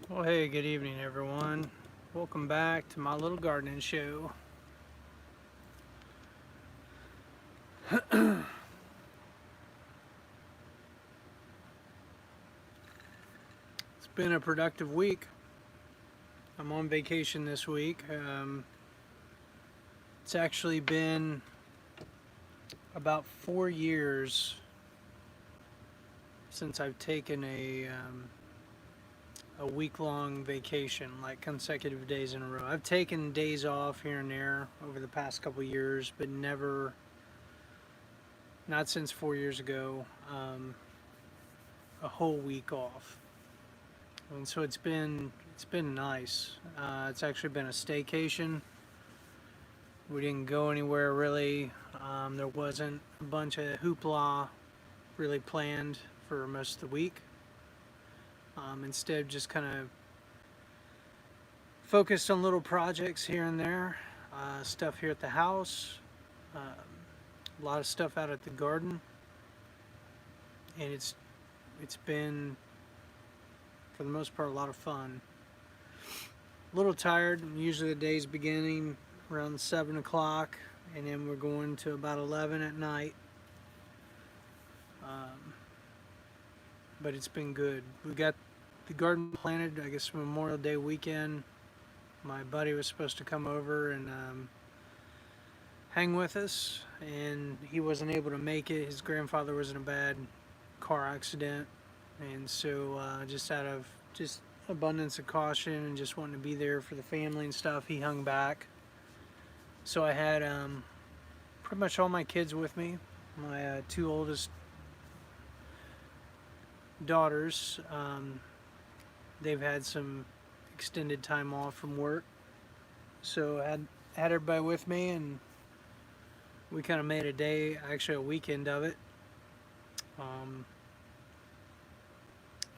Well, hey, good evening, everyone. Welcome back to my little gardening show. It's been a productive week. I'm on vacation this week. It's actually been about 4 years since I've taken a week-long vacation, like consecutive days in a row. I've taken days off here and there over the past couple years, but never, not since 4 years ago, a whole week off. And so it's been nice. It's actually been a staycation. We didn't go anywhere really. There wasn't a bunch of hoopla really planned for most of the week. Instead, just kind of focused on little projects here and there, stuff here at the house, a lot of stuff out at the garden, and it's been for the most part a lot of fun. A little tired. Usually the day's beginning around 7 o'clock, and then we're going to about 11 at night. Um, but it's been good. We got the garden planted, I guess, Memorial Day weekend. My buddy was supposed to come over and hang with us, and he wasn't able to make it. His grandfather was in a bad car accident, and so just out of just abundance of caution and just wanting to be there for the family and stuff, he hung back. So I had pretty much all my kids with me. My two oldest daughters, they've had some extended time off from work, so I had everybody with me, and we kind of made a day, actually a weekend of it. Um,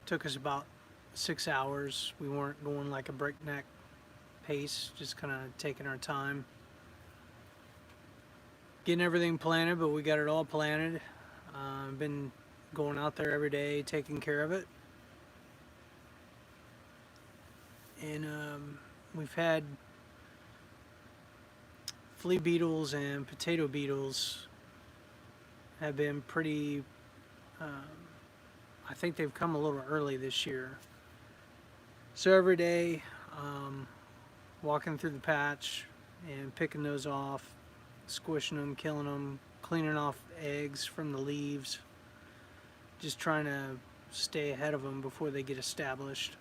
Took us about 6 hours. We weren't going like a breakneck pace, just kind of taking our time, getting everything planted. But we got it all planted. Been going out there every day, taking care of it, and we've had flea beetles and potato beetles have been pretty. Um, I think they've come a little early this year. So every day, um, walking through the patch and picking those off, squishing them, killing them, cleaning off eggs from the leaves, just trying to stay ahead of them before they get established.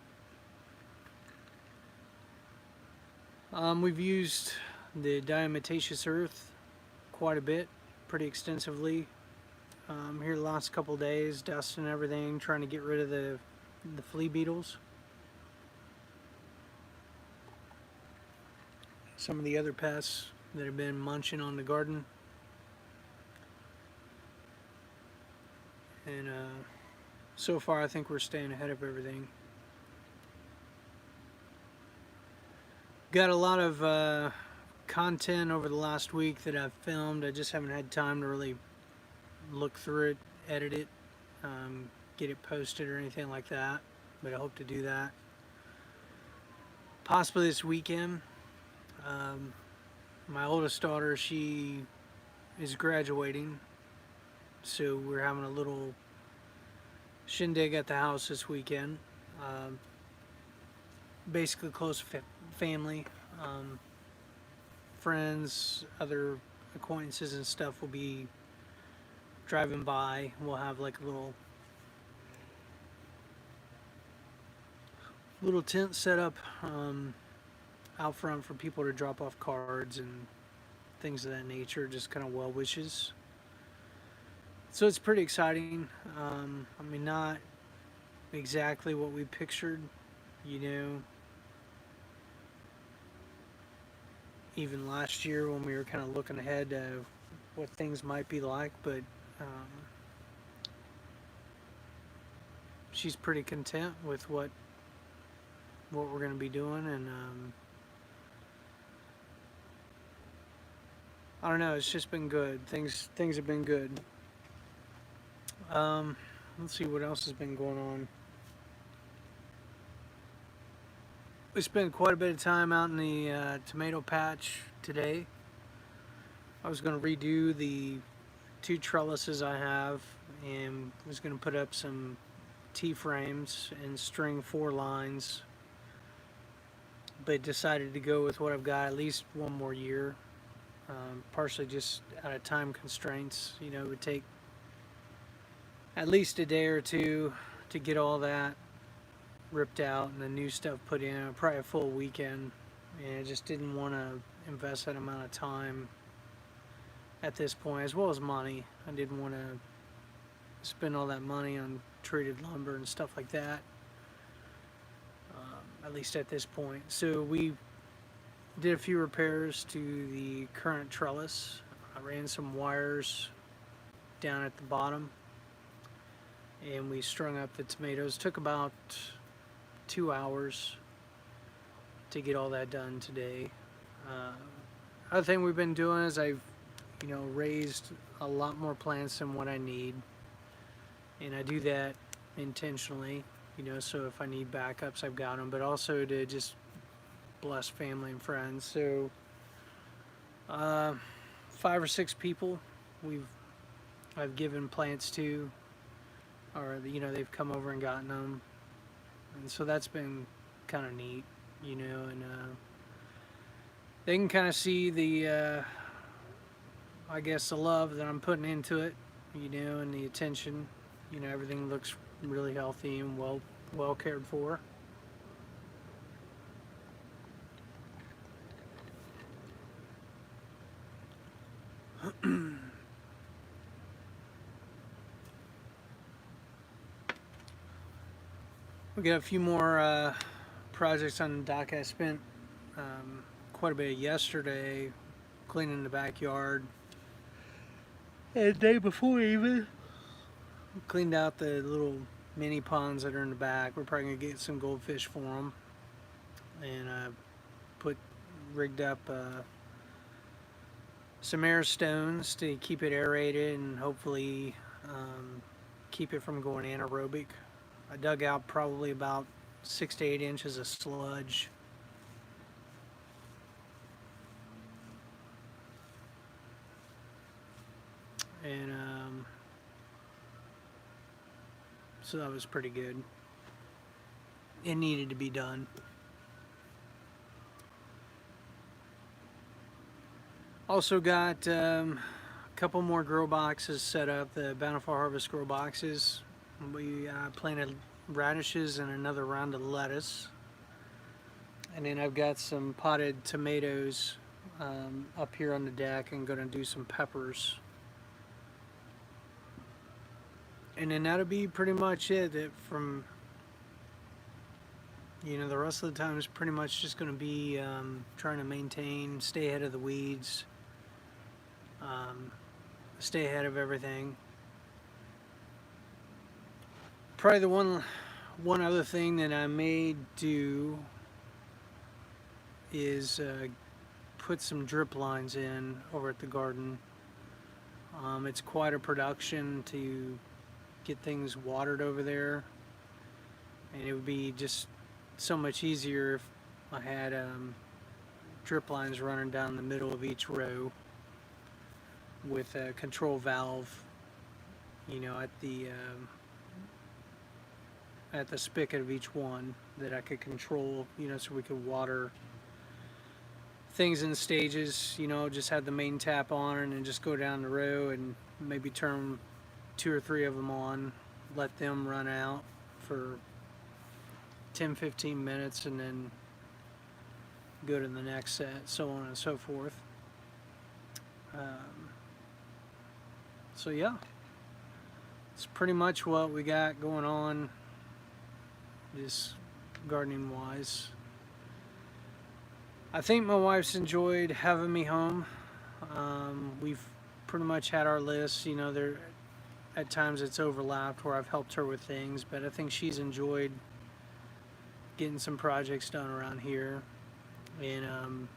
We've used the diatomaceous earth quite a bit, pretty extensively. Here the last couple days, dusting everything, trying to get rid of the flea beetles. Some of the other pests that have been munching on the garden. And so far, I think we're staying ahead of everything. Got a lot of content over the last week that I've filmed. I just haven't had time to really look through it, edit it, get it posted or anything like that. But I hope to do that possibly this weekend. Um, my oldest daughter, she is graduating, so we're having a little shindig at the house this weekend. Um, Basically, close family, um, friends, other acquaintances and stuff will be driving by. We'll have like a little tent set up out front for people to drop off cards and things of that nature, just kind of well wishes. So it's pretty exciting. I mean, not exactly what we pictured, you know, even last year when we were kind of looking ahead to what things might be like, but um, she's pretty content with what we're going to be doing, and I don't know. It's just been good. Things have been good. Um, let's see what else has been going on. We spent quite a bit of time out in the tomato patch today. I was going to redo the 2 trellises I have and was going to put up some T-frames and string 4 lines, but decided to go with what I've got at least one more year, partially just out of time constraints. You know, it would take at least a day or two to get all that ripped out and the new stuff put in, probably a full weekend, and I just didn't want to invest that amount of time at this point, as well as money. I didn't want to spend all that money on treated lumber and stuff like that, at least at this point. So we did a few repairs to the current trellis. I ran some wires down at the bottom and we strung up the tomatoes. Took about 2 hours to get all that done today. Other thing we've been doing is I've raised a lot more plants than what I need, and I do that intentionally, so if I need backups I've got them, but also to just bless family and friends. So 5 or 6 people I've given plants to, or they've come over and gotten them, and so that's been kind of neat, and they can kind of see the I guess the love that I'm putting into it, and the attention. Everything looks really healthy and well cared for. We got a few more projects on the dock. I spent quite a bit yesterday cleaning the backyard, and the day before even cleaned out the little mini ponds that are in the back. We're probably gonna get some goldfish for them, and rigged up some air stones to keep it aerated and hopefully keep it from going anaerobic. I dug out probably about 6 to 8 inches of sludge. And so that was pretty good. It needed to be done. Also got a couple more grow boxes set up, the Bountiful Harvest grow boxes. We planted radishes and another round of lettuce. And then I've got some potted tomatoes up here on the deck, and going to do some peppers. And then that'll be pretty much it. From the rest of the time is pretty much just going to be trying to maintain, stay ahead of the weeds, stay ahead of everything. Probably the one other thing that I may do is put some drip lines in over at the garden. It's quite a production to get things watered over there, and it would be just so much easier if I had drip lines running down the middle of each row with a control valve, at the spigot of each one that I could control, so we could water things in stages. Just have the main tap on and just go down the row and maybe turn 2 or 3 of them on, let them run out for 10-15 minutes, and then go to the next set, so on and so forth. So yeah, it's pretty much what we got going on, just gardening wise. I think my wife's enjoyed having me home. We've pretty much had our list. At times it's overlapped where I've helped her with things, but I think she's enjoyed getting some projects done around here, and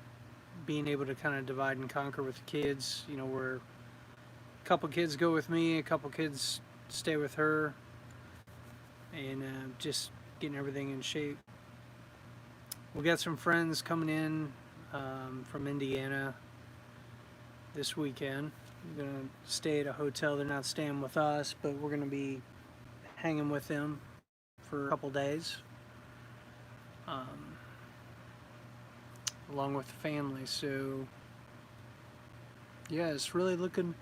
being able to kind of divide and conquer with the kids, where a couple kids go with me, a couple kids stay with her, and just getting everything in shape. we got some friends coming in from Indiana this weekend. We're gonna stay at a hotel. They're not staying with us, but we're gonna be hanging with them for a couple days, um, along with the family. So yeah, it's really looking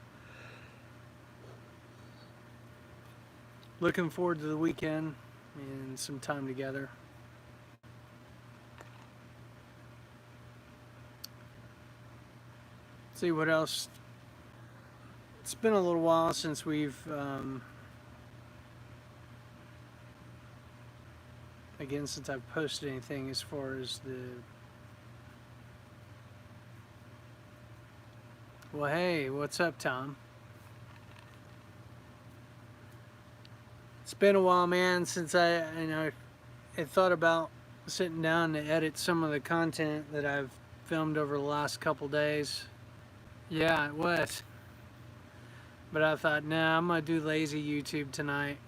forward to the weekend and some time together. See what else. It's been a little while since we've again, since I've posted anything as far as the. Well, hey, what's up, Tom? It's been a while, man, since I had thought about sitting down to edit some of the content that I've filmed over the last couple days. Yeah, it was. But I thought, nah, I'm gonna do lazy YouTube tonight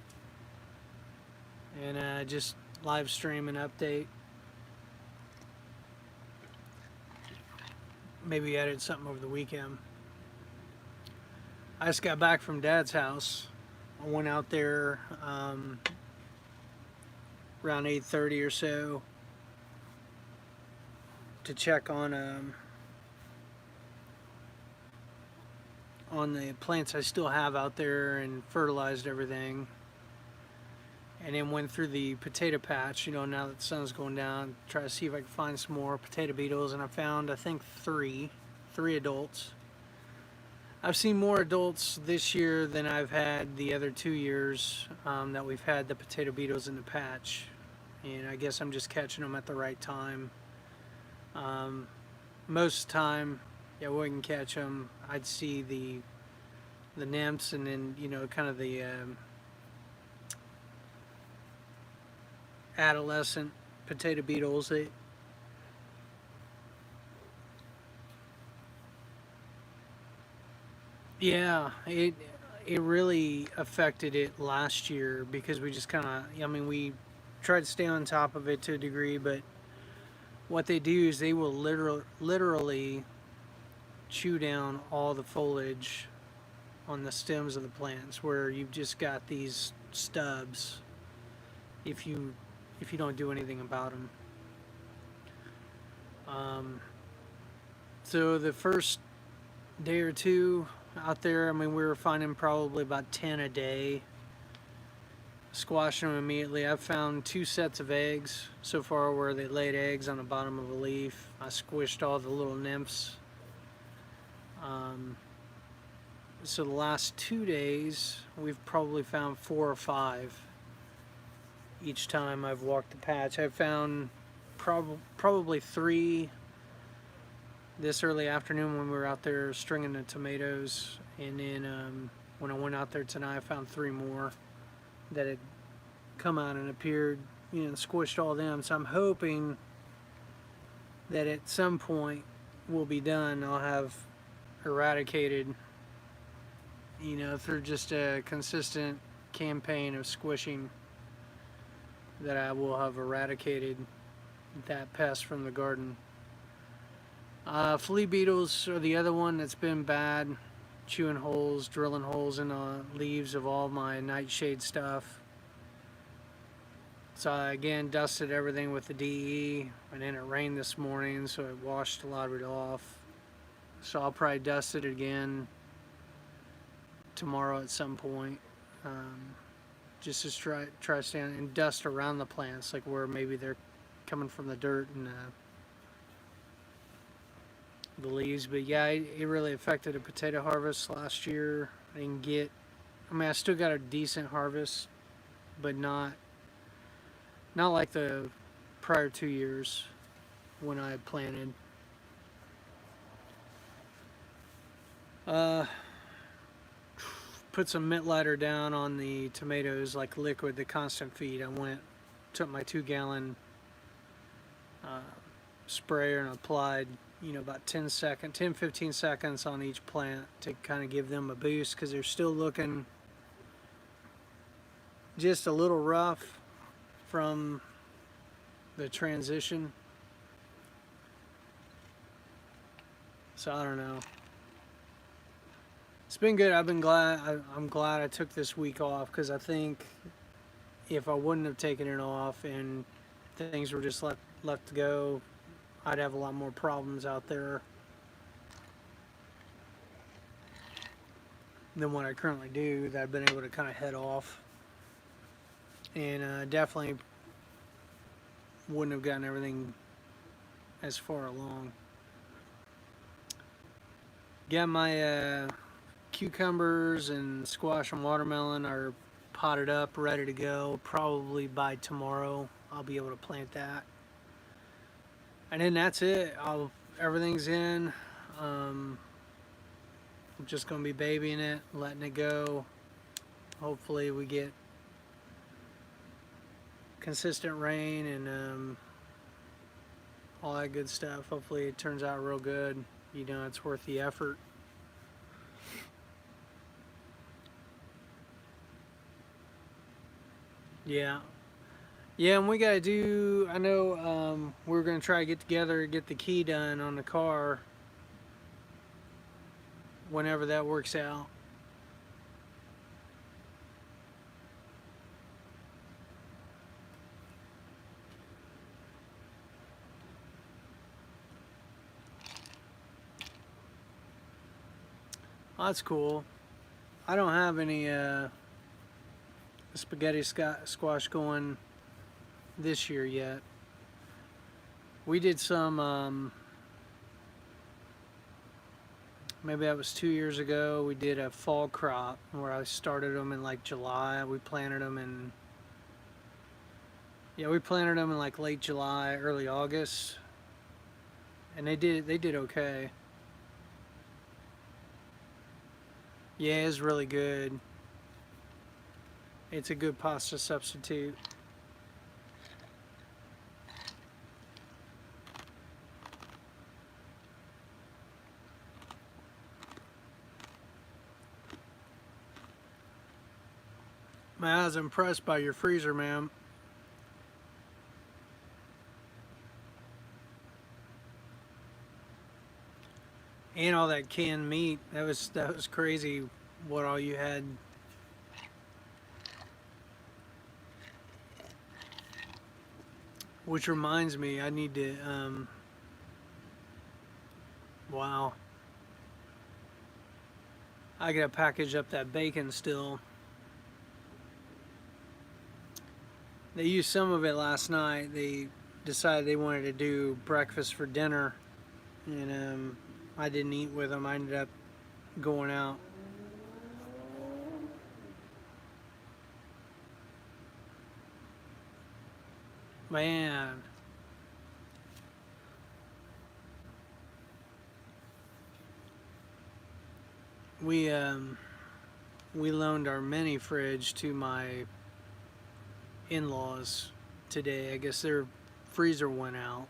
and just live stream an update. Maybe edit something over the weekend. I just got back from Dad's house. I went out there around 8:30 or so to check on the plants I still have out there and fertilized everything. And then went through the potato patch, now that the sun's going down, try to see if I can find some more potato beetles, and I found, I think, three adults. I've seen more adults this year than I've had the other 2 years that we've had the potato beetles in the patch. And I guess I'm just catching them at the right time. Most of the time, I wouldn't catch them. I'd see the nymphs and then, kind of the adolescent potato beetles. It really affected it last year because we just kind of, we tried to stay on top of it to a degree, but what they do is they will literally chew down all the foliage on the stems of the plants, where you've just got these stubs if you don't do anything about them. So the first day or two out there, we were finding probably about 10 a day, squashing them immediately. I've found 2 sets of eggs so far where they laid eggs on the bottom of a leaf. I squished all the little nymphs. So the last 2 days, we've probably found 4 or 5 each time I've walked the patch. I've found probably 3 this early afternoon when we were out there stringing the tomatoes, and then when I went out there tonight, I found 3 more that had come out and appeared, and squished all them. So I'm hoping that at some point we'll be done. I'll have eradicated, through just a consistent campaign of squishing, that I will have eradicated that pest from the garden. Flea beetles are the other one that's been bad, chewing holes, drilling holes in the leaves of all my nightshade stuff. So I again dusted everything with the DE, and then it rained this morning, so it washed a lot of it off. So I'll probably dust it again tomorrow at some point, just to try to stand and dust around the plants, like where maybe they're coming from the dirt and the leaves. But yeah, it really affected a potato harvest last year. I didn't get, I still got a decent harvest, but not like the prior 2 years when I had planted. Put some mint lighter down on the tomatoes, like liquid, the constant feed. I took my 2-gallon sprayer and applied, about 10-15 seconds on each plant to kind of give them a boost, because they're still looking just a little rough from the transition. So I don't know. It's been good. I've been glad. I'm glad I took this week off because I think if I wouldn't have taken it off and things were just left to go, I'd have a lot more problems out there than what I currently do. That I've been able to kind of head off, and definitely wouldn't have gotten everything as far along. Got my cucumbers and squash and watermelon are potted up, ready to go. Probably by tomorrow, I'll be able to plant that. And then that's it. Everything's in. I'm just gonna be babying it, letting it go. Hopefully, we get consistent rain and all that good stuff. Hopefully, it turns out real good. You know, it's worth the effort. Yeah. Yeah, and we gotta do. I know we're gonna try to get together, get the key done on the car whenever that works out. Oh, that's cool. I don't have any spaghetti squash going this year yet. We did some. Maybe that was 2 years ago. We did a fall crop where I started them in like July. We planted them in. Yeah, we planted them in like late July, early August, and they did okay. Yeah, it's really good. It's a good pasta substitute. Man, I was impressed by your freezer, man. And all that canned meat. That was crazy what all you had. Which reminds me, I need to wow. I gotta package up that bacon still. They used some of it last night. They decided they wanted to do breakfast for dinner, and I didn't eat with them. I ended up going out. Man, we um, we loaned our mini fridge to my in-laws today. I guess their freezer went out,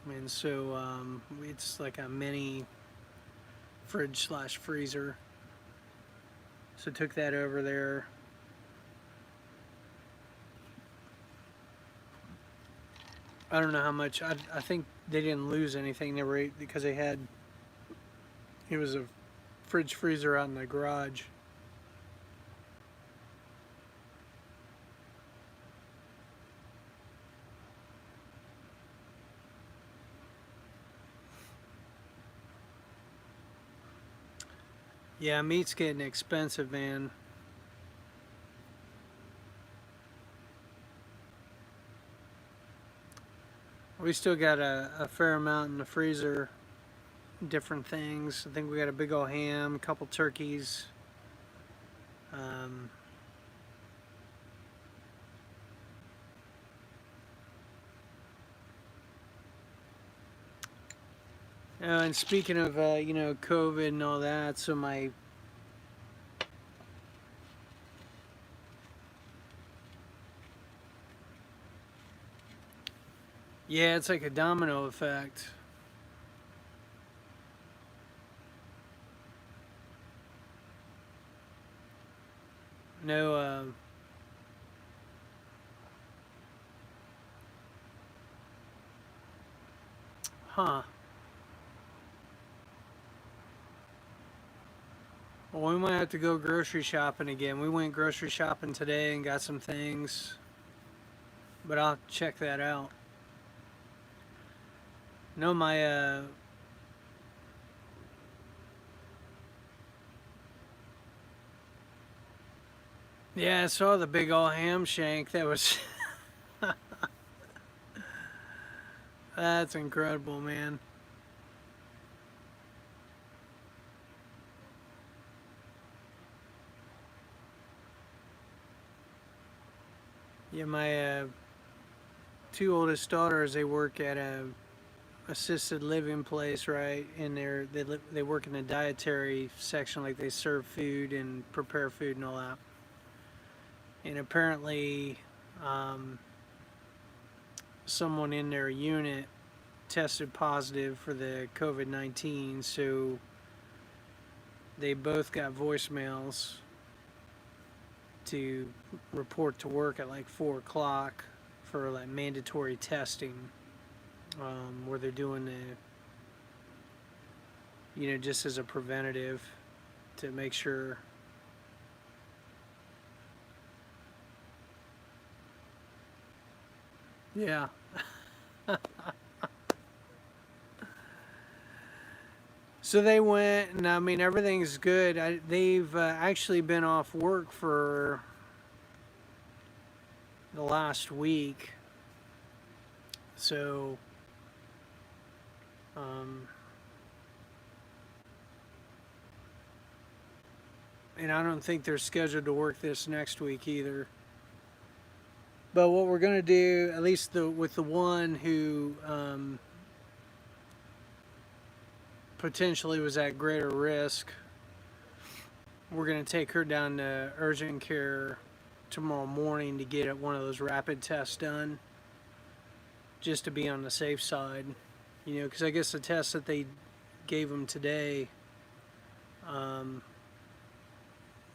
and so it's like a mini fridge slash freezer. So took that over there. I don't know how much. I think they didn't lose anything. They were because they had it was a fridge freezer out in the garage. Yeah, meat's getting expensive, man. We still got a fair amount in the freezer, different things. I think we got a big old ham, a couple turkeys. Um, and speaking of, COVID and all that, so yeah, it's like a domino effect. No, huh. Well, we might have to go grocery shopping again. We went grocery shopping today and got some things, but I'll check that out. No, yeah, I saw the big old ham shank. That was that's incredible, man. Yeah, my two oldest daughters, they work at a assisted living place, right? And they work in the dietary section, like they serve food and prepare food and all that. And apparently, um, someone in their unit tested positive for the COVID-19, so they both got voicemails to report to work at like 4 o'clock for like mandatory testing, where they're doing just as a preventative to make sure. Yeah. So they went, and I mean, everything's good. They've actually been off work for the last week. So, um, and I don't think they're scheduled to work this next week either. But what we're going to do, at least with the one who potentially was at greater risk, we're going to take her down to urgent care tomorrow morning to get one of those rapid tests done, just to be on the safe side. Because I guess the test that they gave them today um,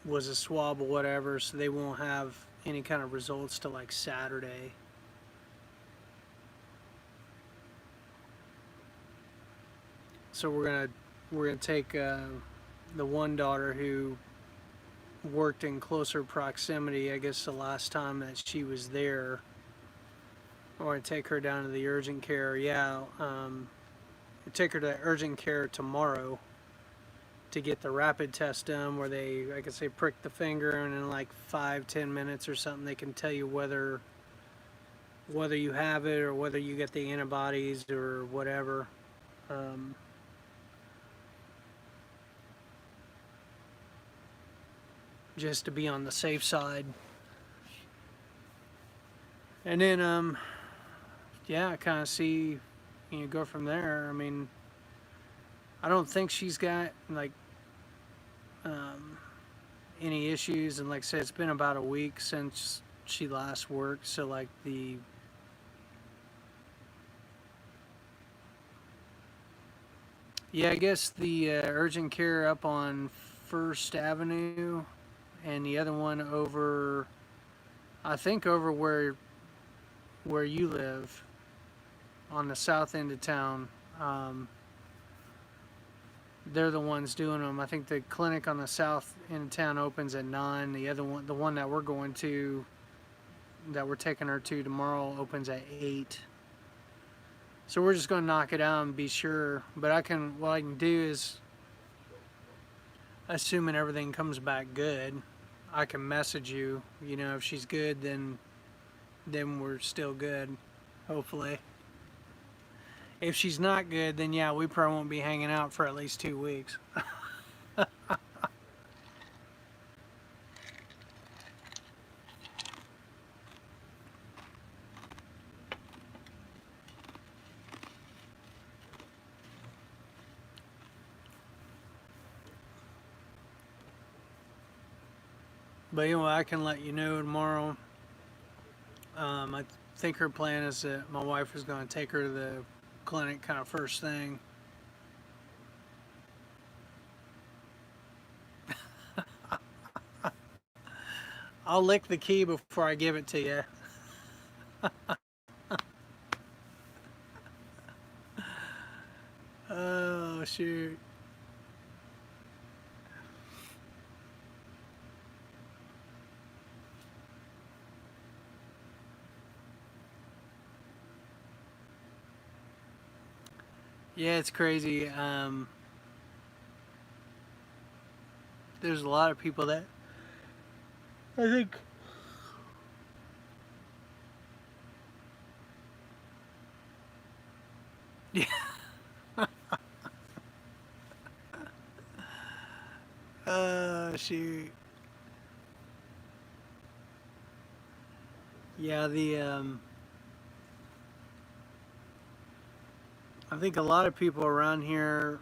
was a swab or whatever, so they won't have any kind of results till like Saturday. So we're gonna take the one daughter who worked in closer proximity. I guess the last time that she was there, we're gonna take her down to the urgent care. Yeah, take her to urgent care tomorrow to get the rapid test done, where they, I guess, they prick the finger, and in like 5-10 minutes or something, they can tell you whether you have it or whether you get the antibodies or whatever. Um, just to be on the safe side. And then, yeah, kind of see, go from there. I mean, I don't think she's got like um, any issues, and like I said, it's been about a week since she last worked, so like yeah, I guess the urgent care up on First Avenue, and the other one over, I think over where you live, on the south end of town. Um, they're the ones doing them. I think the clinic on the south end of town opens at 9. The other one, the one that we're going to, that we're taking her to tomorrow, opens at 8. So we're just going to knock it out and be sure. But what I can do is, assuming everything comes back good, I can message you. If she's good, then we're still good, hopefully. If she's not good, then yeah, we probably won't be hanging out for at least 2 weeks. But anyway, I can let you know tomorrow. I think her plan is that my wife is going to take her to the clinic kind of first thing. I'll lick the key before I give it to you. Oh, shoot. Yeah, it's crazy. There's a lot of people that I think. Yeah. Shoot. Yeah, I think a lot of people around here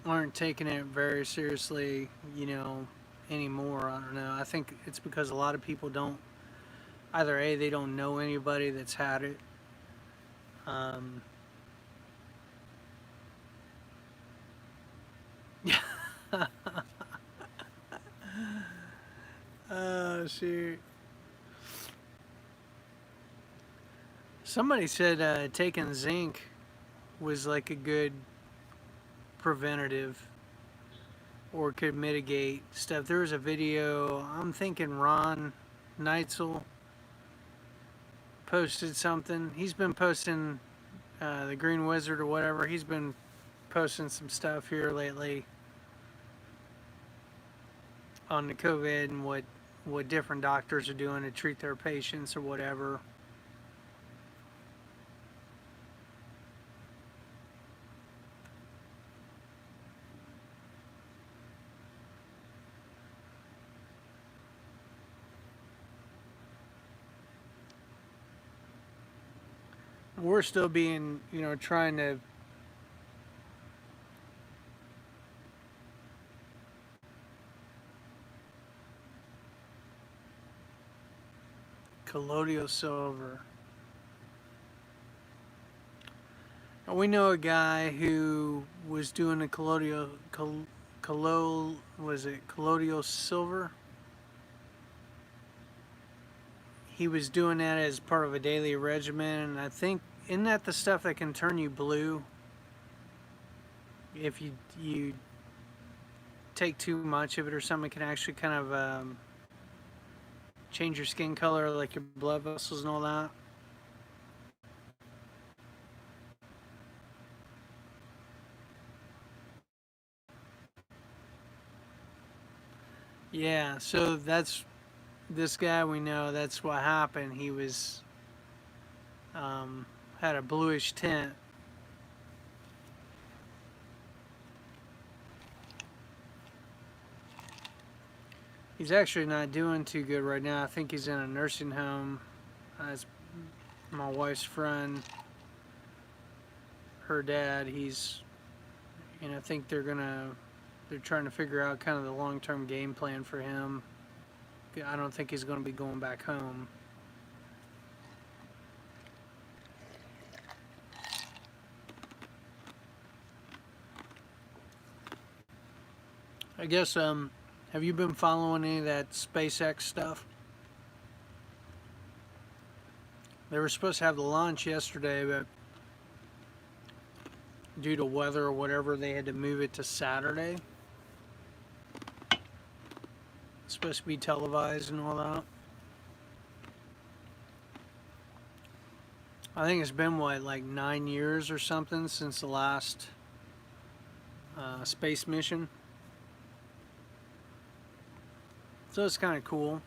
aren't taking it very seriously, anymore. I don't know. I think it's because a lot of people don't either A, they don't know anybody that's had it. Um, shoot. Somebody said taking zinc was like a good preventative or could mitigate stuff. There was a video, I'm thinking Ron Neitzel posted something. He's been posting the Green Wizard or whatever. He's been posting some stuff here lately on the COVID and what different doctors are doing to treat their patients or whatever. We're still being, trying to colloidal silver. We know a guy who was doing a was it colloidal silver? He was doing that as part of a daily regimen, and I think isn't that the stuff that can turn you blue if you take too much of it or something? It can actually kind of change your skin color, like your blood vessels and all that. Yeah, so that's this guy we know. That's what happened. He was had a bluish tint. He's actually not doing too good right now. I think he's in a nursing home. As my wife's friend, her dad, I think they're trying to figure out kind of the long-term game plan for him. I don't think he's going to be going back home. I guess, have you been following any of that SpaceX stuff? They were supposed to have the launch yesterday, but due to weather or whatever, they had to move it to Saturday. It's supposed to be televised and all that. I think it's been, like 9 years or something since the last space mission. So it's kind of cool.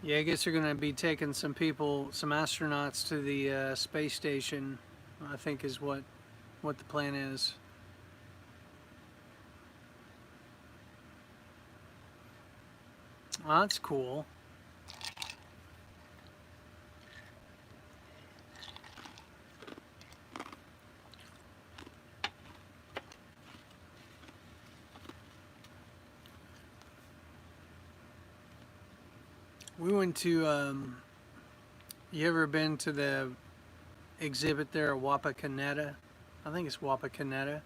Yeah, I guess they're going to be taking some astronauts to the space station, I think is what the plan is. Oh, that's cool. We went to, you ever been to the exhibit there at Wapakoneta? I think it's Wapakoneta.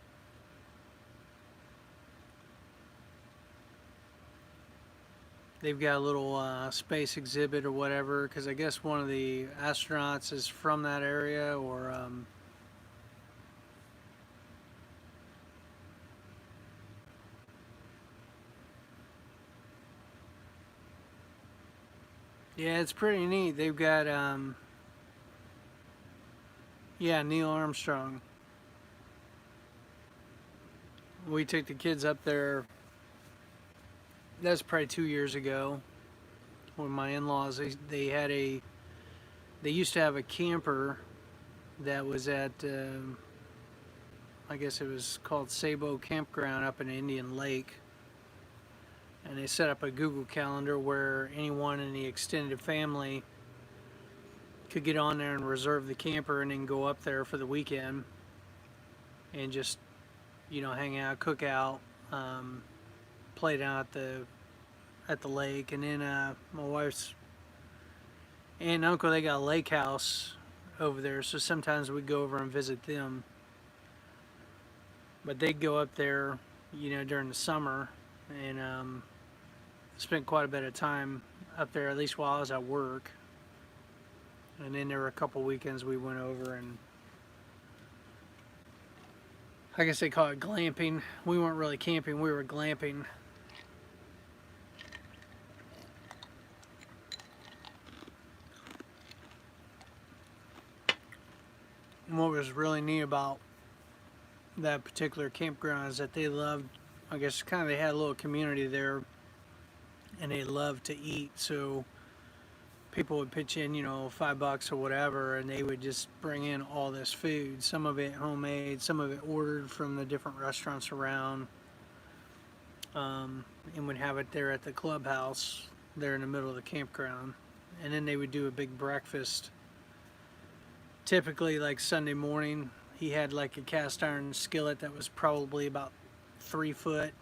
they've got a little space exhibit or whatever, because I guess one of the astronauts is from that area, or yeah, it's pretty neat. They've got yeah, Neil Armstrong. We took the kids up there. That's probably 2 years ago. When my in-laws, they had a, they used to have a camper that was at, I guess it was called Sabo Campground up in Indian Lake. And they set up a Google Calendar where anyone in the extended family could get on there and reserve the camper and then go up there for the weekend and just, hang out, cook out, play down at the lake. And then my wife's aunt and uncle, they got a lake house over there, so sometimes we'd go over and visit them. But they'd go up there, during the summer, and spent quite a bit of time up there, at least while I was at work. And then there were a couple weekends we went over, and I guess they call it glamping. We weren't really camping, we were glamping. And what was really neat about that particular campground is that they loved, I guess kind of they had a little community there, and they loved to eat. So people would pitch in, $5 or whatever, and they would just bring in all this food. Some of it homemade, some of it ordered from the different restaurants around, and would have it there at the clubhouse there in the middle of the campground. And then they would do a big breakfast. Typically, like Sunday morning, he had like a cast iron skillet that was probably about 3 foot,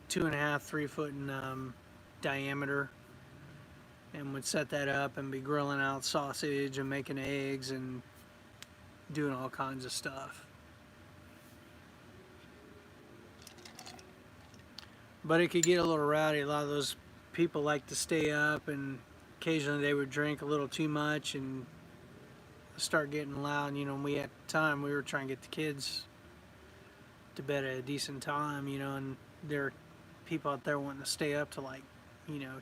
2.5, 3 foot in diameter, and would set that up and be grilling out sausage and making eggs and doing all kinds of stuff. But it could get a little rowdy. A lot of those people like to stay up, and occasionally they would drink a little too much and start getting loud. We at the time we were trying to get the kids to bed at a decent time, and there are people out there wanting to stay up to like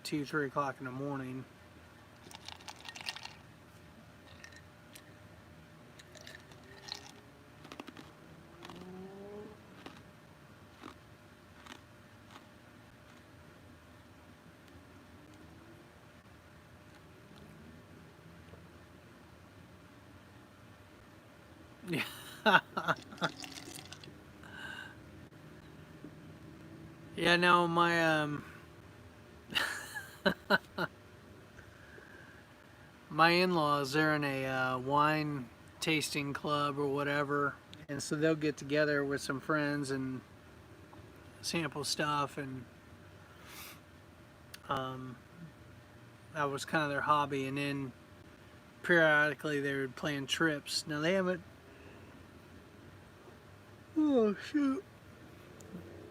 2, 3 o'clock in the morning. Yeah. Yeah, no, my in-laws, they're in a wine tasting club or whatever, and so they'll get together with some friends and sample stuff, and that was kind of their hobby. And then periodically they would plan trips. Now they haven't, oh shoot,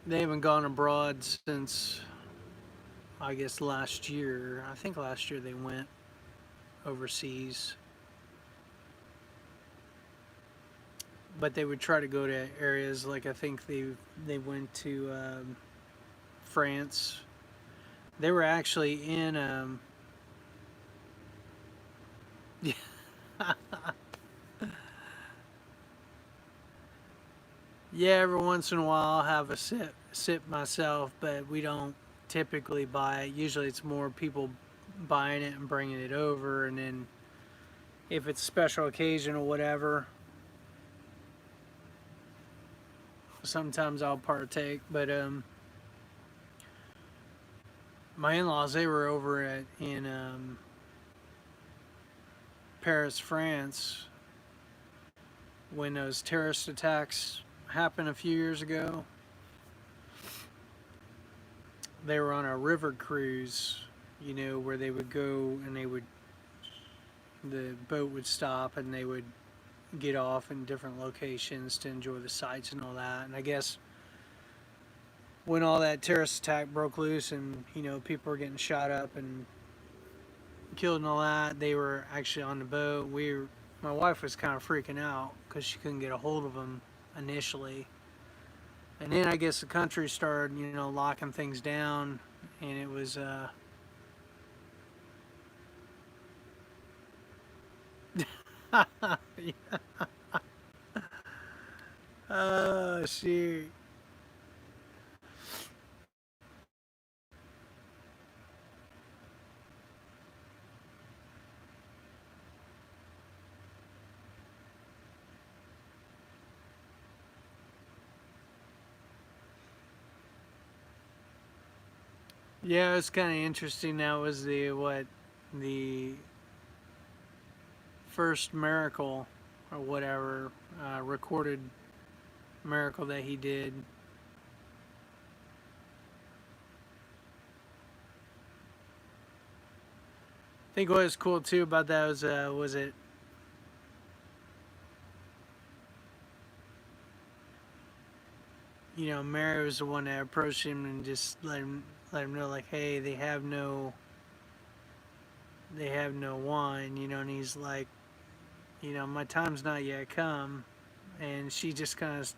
they haven't gone abroad since, I guess, last year. I think last year they went overseas. But they would try to go to areas like, I think they went to France. They were actually in yeah. Yeah, every once in a while I'll have a sip myself, but we don't typically buy it. Usually it's more people buying it and bringing it over, and then if it's a special occasion or whatever, sometimes I'll partake. But my in-laws, they were over in Paris, France, when those terrorist attacks happened a few years ago. They were on a river cruise, where they would go and the boat would stop and they would get off in different locations to enjoy the sights and all that. And I guess when all that terrorist attack broke loose and people were getting shot up and killed and all that, they were actually on the boat. My wife was kind of freaking out because she couldn't get a hold of them initially, and then I guess the country started locking things down, and it was yeah. Oh shit. Yeah, it's kind of interesting. That was the first miracle or whatever recorded miracle that he did. I think what was cool too about that was it Mary was the one that approached him and just let him know like, hey, they have no wine, and he's like, my time's not yet come, and she just kind of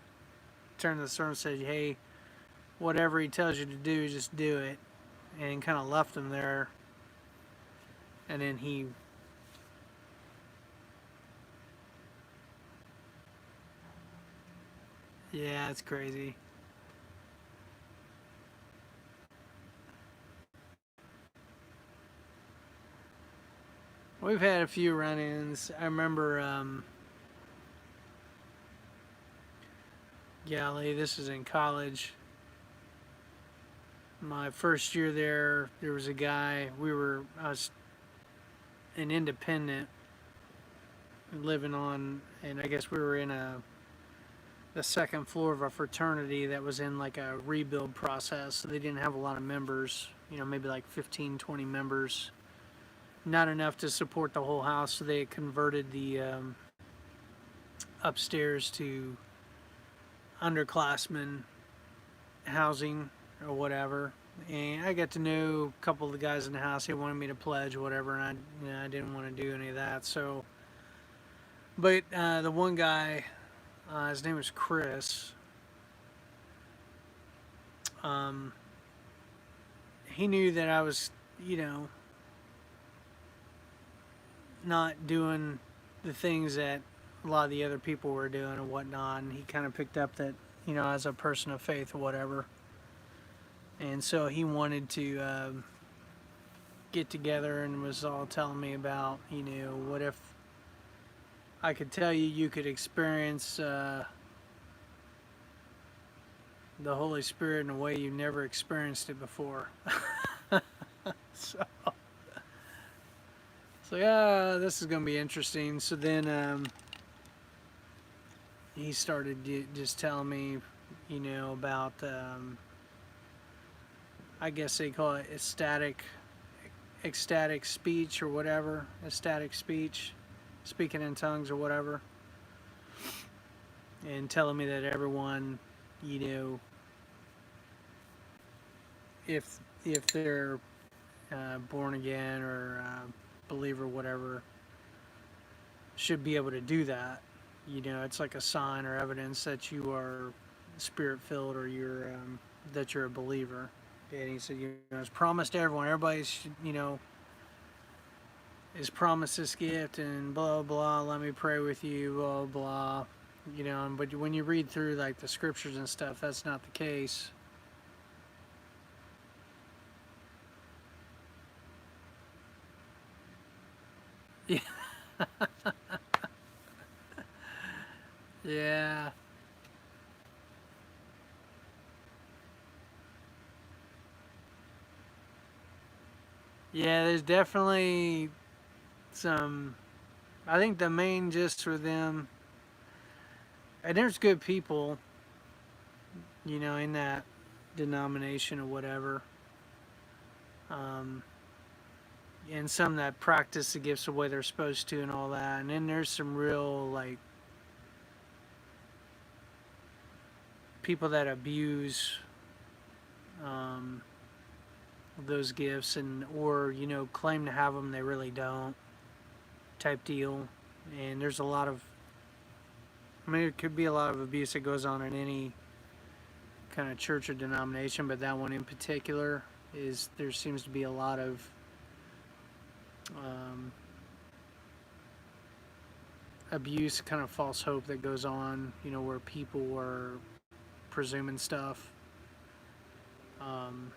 turned to the store and said, hey, whatever he tells you to do, just do it, and kind of left him there, and then he. Yeah, it's crazy. We've had a few run-ins. I remember, golly, this was in college. My first year there was a guy. I was an independent living on, and I guess we were in the second floor of a fraternity that was in like a rebuild process. So they didn't have a lot of members. Maybe like 15, 20 members. Not enough to support the whole house, so they converted the upstairs to underclassmen housing or whatever. And I got to know a couple of the guys in the house. They wanted me to pledge or whatever, and I didn't want to do any of that. So, but the one guy, his name was Chris. Um, he knew that I was, not doing the things that a lot of the other people were doing and whatnot, and he kind of picked up that, as a person of faith or whatever. And so he wanted to get together and was all telling me about, what if I could tell you you could experience the Holy Spirit in a way you never experienced it before. so, so yeah, this is going to be interesting. So then he started just telling me, about I guess they call it ecstatic speech or whatever, ecstatic speech, speaking in tongues or whatever, and telling me that everyone, if they're born again or believer, whatever, should be able to do that. It's like a sign or evidence that you are spirit filled or that you're a believer. And he said, it's promised to everyone. Everybody's, is promised this gift and blah blah. Let me pray with you, blah blah. But when you read through like the scriptures and stuff, that's not the case. Yeah. Yeah. Yeah, there's definitely some. I think the main gist for them, and there's good people, in that denomination or whatever, um, and some that practice the gifts the way they're supposed to and all that. And then there's some real, like, people that abuse um, those gifts, and or claim to have them, they really don't, type deal. And there's a lot of, I mean, it could be a lot of abuse that goes on in any kind of church or denomination, but that one in particular is there seems to be a lot of um, abuse, kind of false hope that goes on, where people are presuming stuff. Um,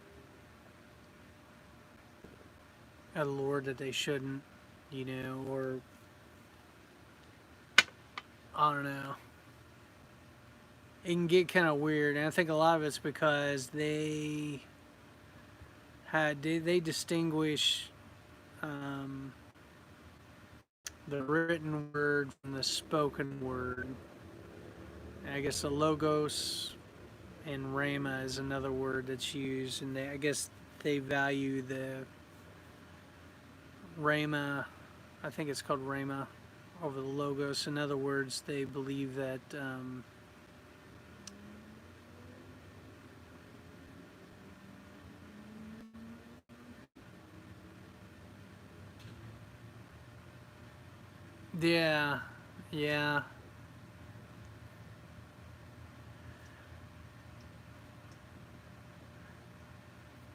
at the Lord that they shouldn't, or I don't know. It can get kind of weird, and I think a lot of it's because they distinguish um, the written word from the spoken word. And I guess the logos and rhema is another word that's used, and I guess they value the rhema. I think it's called rhema over the logos. In other words, they believe that yeah, yeah.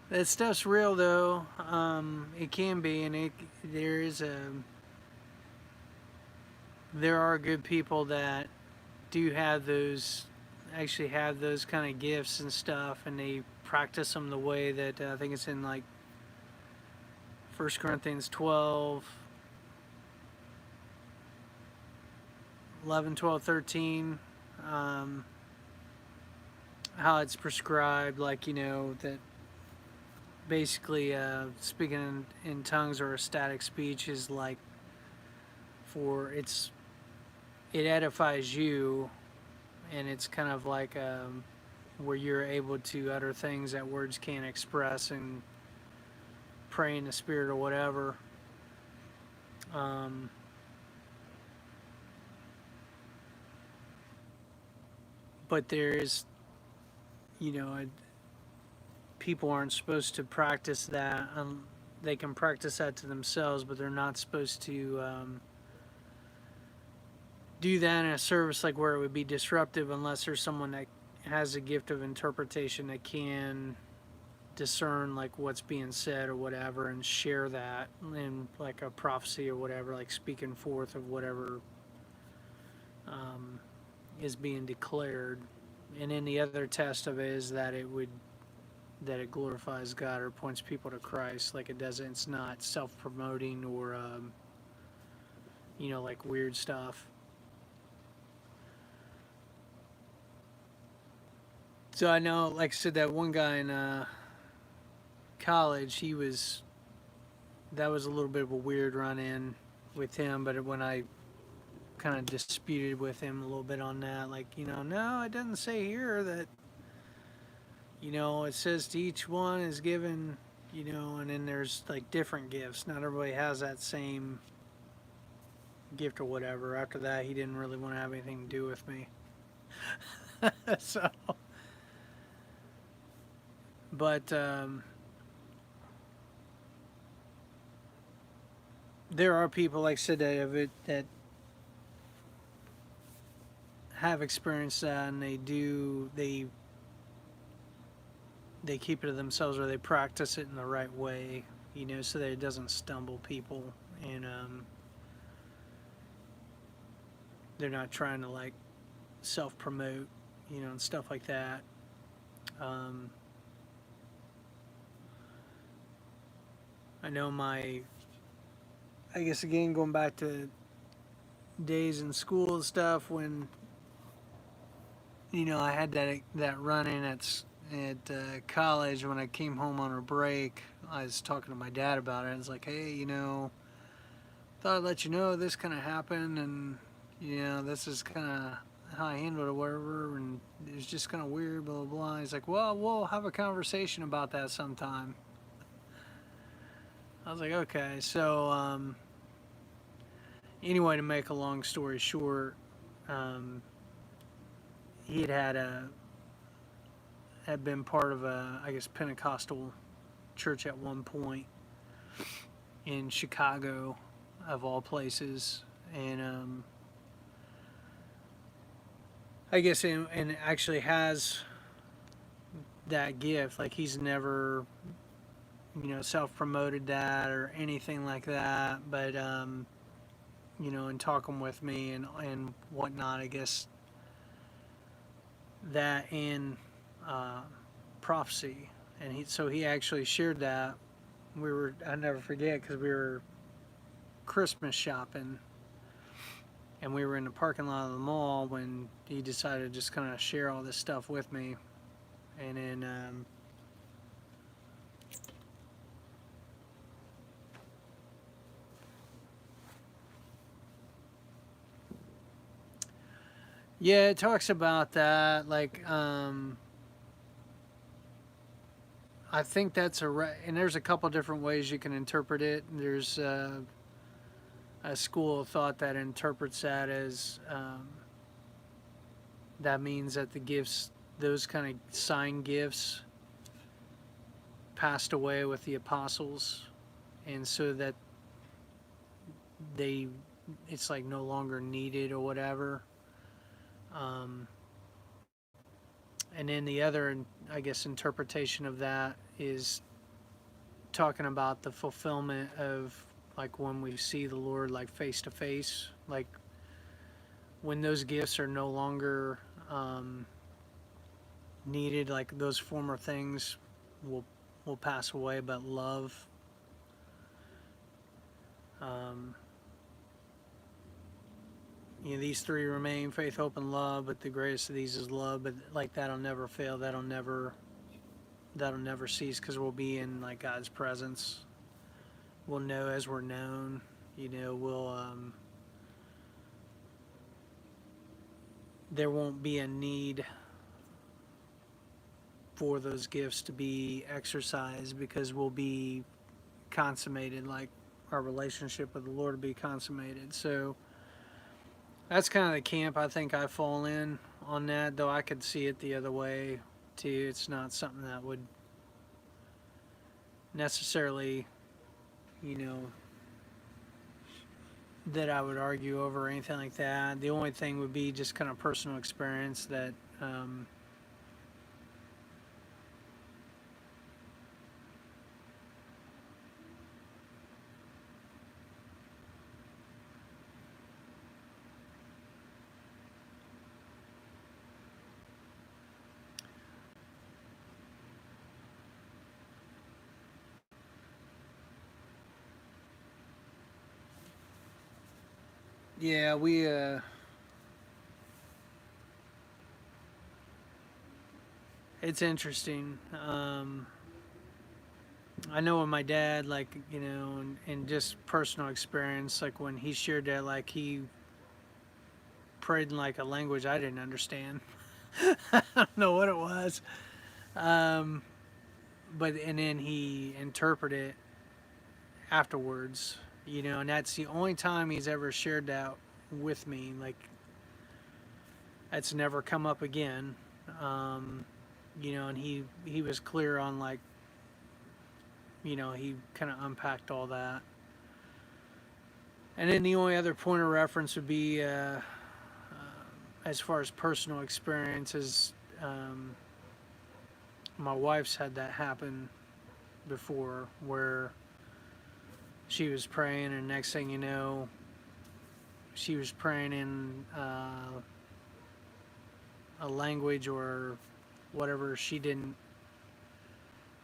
That stuff's real though. It can be, and there is there are good people that do have those, actually have those kind of gifts and stuff, and they practice them the way that I think it's in like 1 Corinthians 12, 11, 12, 13. Um, how it's prescribed, like, that basically speaking in tongues or ecstatic speech is like it edifies you, and it's kind of like where you're able to utter things that words can't express and pray in the spirit or whatever. Um, but there is, you know, people aren't supposed to practice that. They can practice that to themselves, but they're not supposed to do that in a service like where it would be disruptive, unless there's someone that has a gift of interpretation that can discern like what's being said or whatever, and share that in like a prophecy or whatever, like speaking forth of whatever um, is being declared. And then the other test of it is that it glorifies God or points people to Christ. Like it doesn't, it's not self-promoting or like weird stuff. So I know, like I said, that one guy in college, that was a little bit of a weird run-in with him. But when I kind of disputed with him a little bit on that, like, no, it doesn't say here that, it says to each one is given, and then there's like different gifts. Not everybody has that same gift or whatever. After that, he didn't really want to have anything to do with me. So, but there are people, like I said, that have experienced that, and they keep it to themselves, or they practice it in the right way, so that it doesn't stumble people, and they're not trying to like self promote, and stuff like that. Um, I know I guess again going back to days in school and stuff when I had that run in at college. When I came home on a break, I was talking to my dad about it. I was like, hey, thought I'd let you know this kind of happened, and this is kind of how I handled it, or whatever, and it was just kind of weird, blah blah blah. He's like, well, we'll have a conversation about that sometime. I was like, okay. So anyway, to make a long story short, um, he had had been part of a, I guess, Pentecostal church at one point in Chicago, of all places, and I guess and actually has that gift. Like he's never, self-promoted that or anything like that, but in talking with me and whatnot, I guess that and prophecy, and he actually shared that. I never forget, because we were Christmas shopping, and we were in the parking lot of the mall when he decided to just kind of share all this stuff with me, and then yeah, it talks about that, like I think that's and there's a couple different ways you can interpret it. There's a school of thought that interprets that as that means that the gifts, those kind of sign gifts, passed away with the apostles, and so that it's like no longer needed or whatever. And then the other, I guess, interpretation of that is talking about the fulfillment of, like, when we see the Lord, like, face to face, like when those gifts are no longer needed, like those former things will pass away, but love, these three remain: faith, hope, and love, but the greatest of these is love. But like, that'll never fail, that'll never cease, because we'll be in, like, God's presence. We'll know as we're known. We'll there won't be a need for those gifts to be exercised, because we'll be consummated, like our relationship with the Lord will be consummated. So that's kind of the camp I think I fall in on that, though I could see it the other way too. It's not something that would necessarily, that I would argue over or anything like that. The only thing would be just kind of personal experience that yeah, it's interesting. I know when my dad, like, and just personal experience, like when he shared that, like he prayed in like a language I didn't understand. I don't know what it was, but and then he interpreted it afterwards, and that's the only time he's ever shared that with me. Like, that's never come up again. And he was clear on, like, he kind of unpacked all that. And then the only other point of reference would be, as far as personal experiences, my wife's had that happen before, where she was praying, and next thing you know, she was praying in a language or whatever she didn't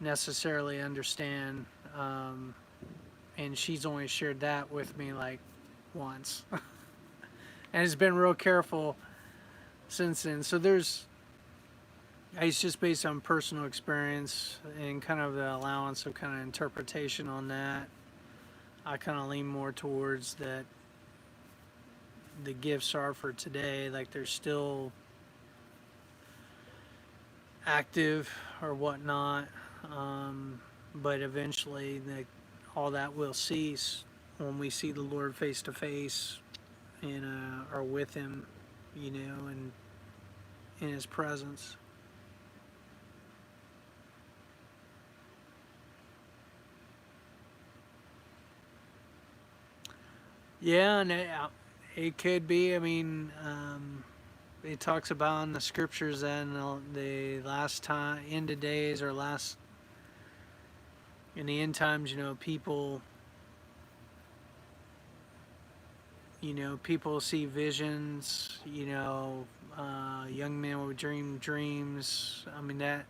necessarily understand, and she's only shared that with me like once, and has been real careful since then. So it's just based on personal experience and kind of the allowance of kind of interpretation on that. I kind of lean more towards that the gifts are for today, like they're still active or whatnot, but eventually all that will cease when we see the Lord face to face and are with Him, and in His presence. Yeah, and it could be. I mean, it talks about in the scriptures that in the last time, end of days, or last in the end times, people see visions. Young men will dream dreams. I mean that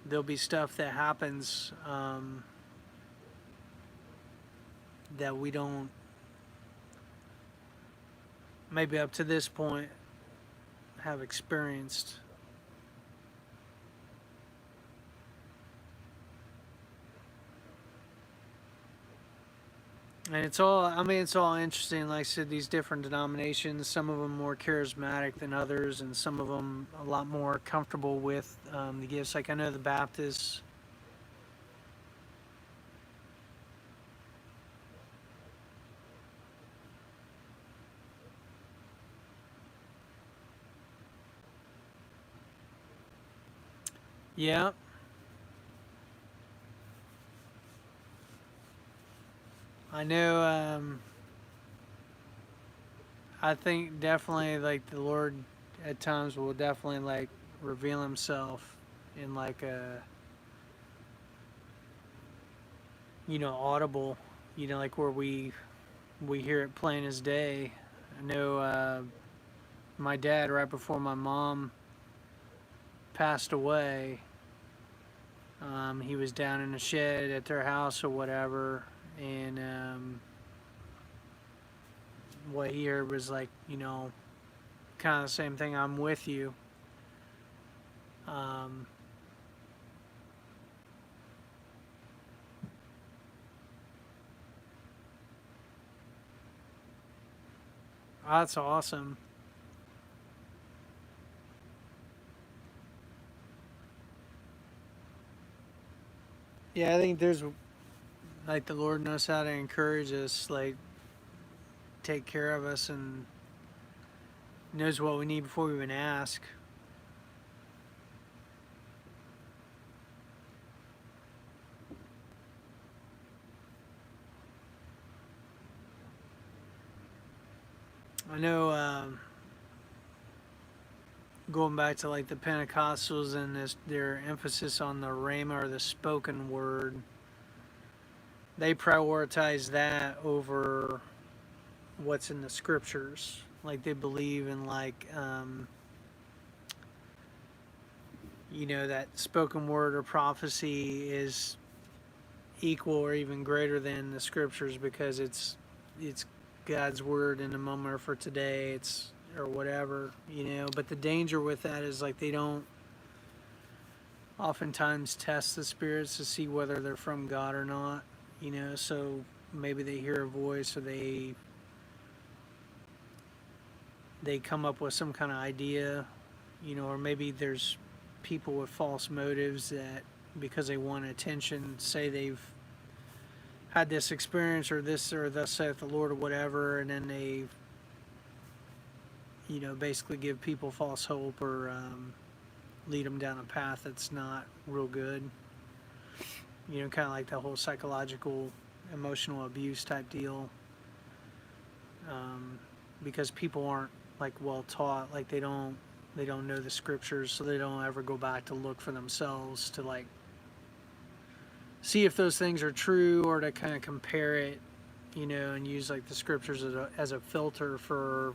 there'll be stuff that happens that we don't maybe up to this point have experienced. And it's all interesting. Like I said, these different denominations, some of them more charismatic than others, and some of them a lot more comfortable with the gifts. Like I know the Baptists. Yeah, I know. I think definitely like the Lord at times will definitely like reveal Himself in like a audible, like where we hear it plain as day. I know my dad right before my mom passed away. He was down in a shed at their house or whatever, and what he heard was like, kind of the same thing. I'm with you. Um, that's awesome. Yeah, I think there's like the Lord knows how to encourage us, like take care of us, and knows what we need before we even ask. I know. Going back to like the Pentecostals and their emphasis on the rhema or the spoken word, they prioritize that over what's in the scriptures. Like they believe in like that spoken word or prophecy is equal or even greater than the scriptures because it's God's word in the moment or for today. It's or whatever. But the danger with that is like they don't oftentimes test the spirits to see whether they're from God or not. So maybe they hear a voice or they come up with some kind of idea, or maybe there's people with false motives that because they want attention say they've had this experience or this or thus saith the Lord or whatever, and then they basically give people false hope or lead them down a path that's not real good. Kind of like the whole psychological, emotional abuse type deal. Because people aren't like well taught, like they don't know the scriptures, so they don't ever go back to look for themselves to like see if those things are true or to kind of compare it, and use like the scriptures as a filter for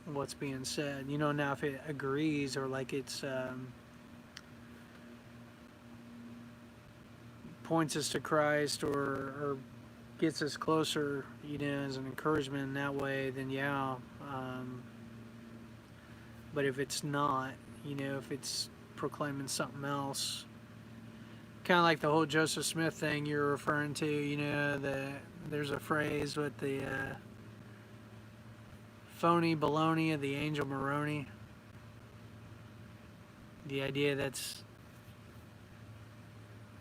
what's being said. Now if it agrees or like it's points us to Christ or gets us closer, as an encouragement in that way, then yeah. But if it's not, if it's proclaiming something else, kind of like the whole Joseph Smith thing you're referring to, there's a phrase with the phony baloney of the angel Moroni. The idea that's,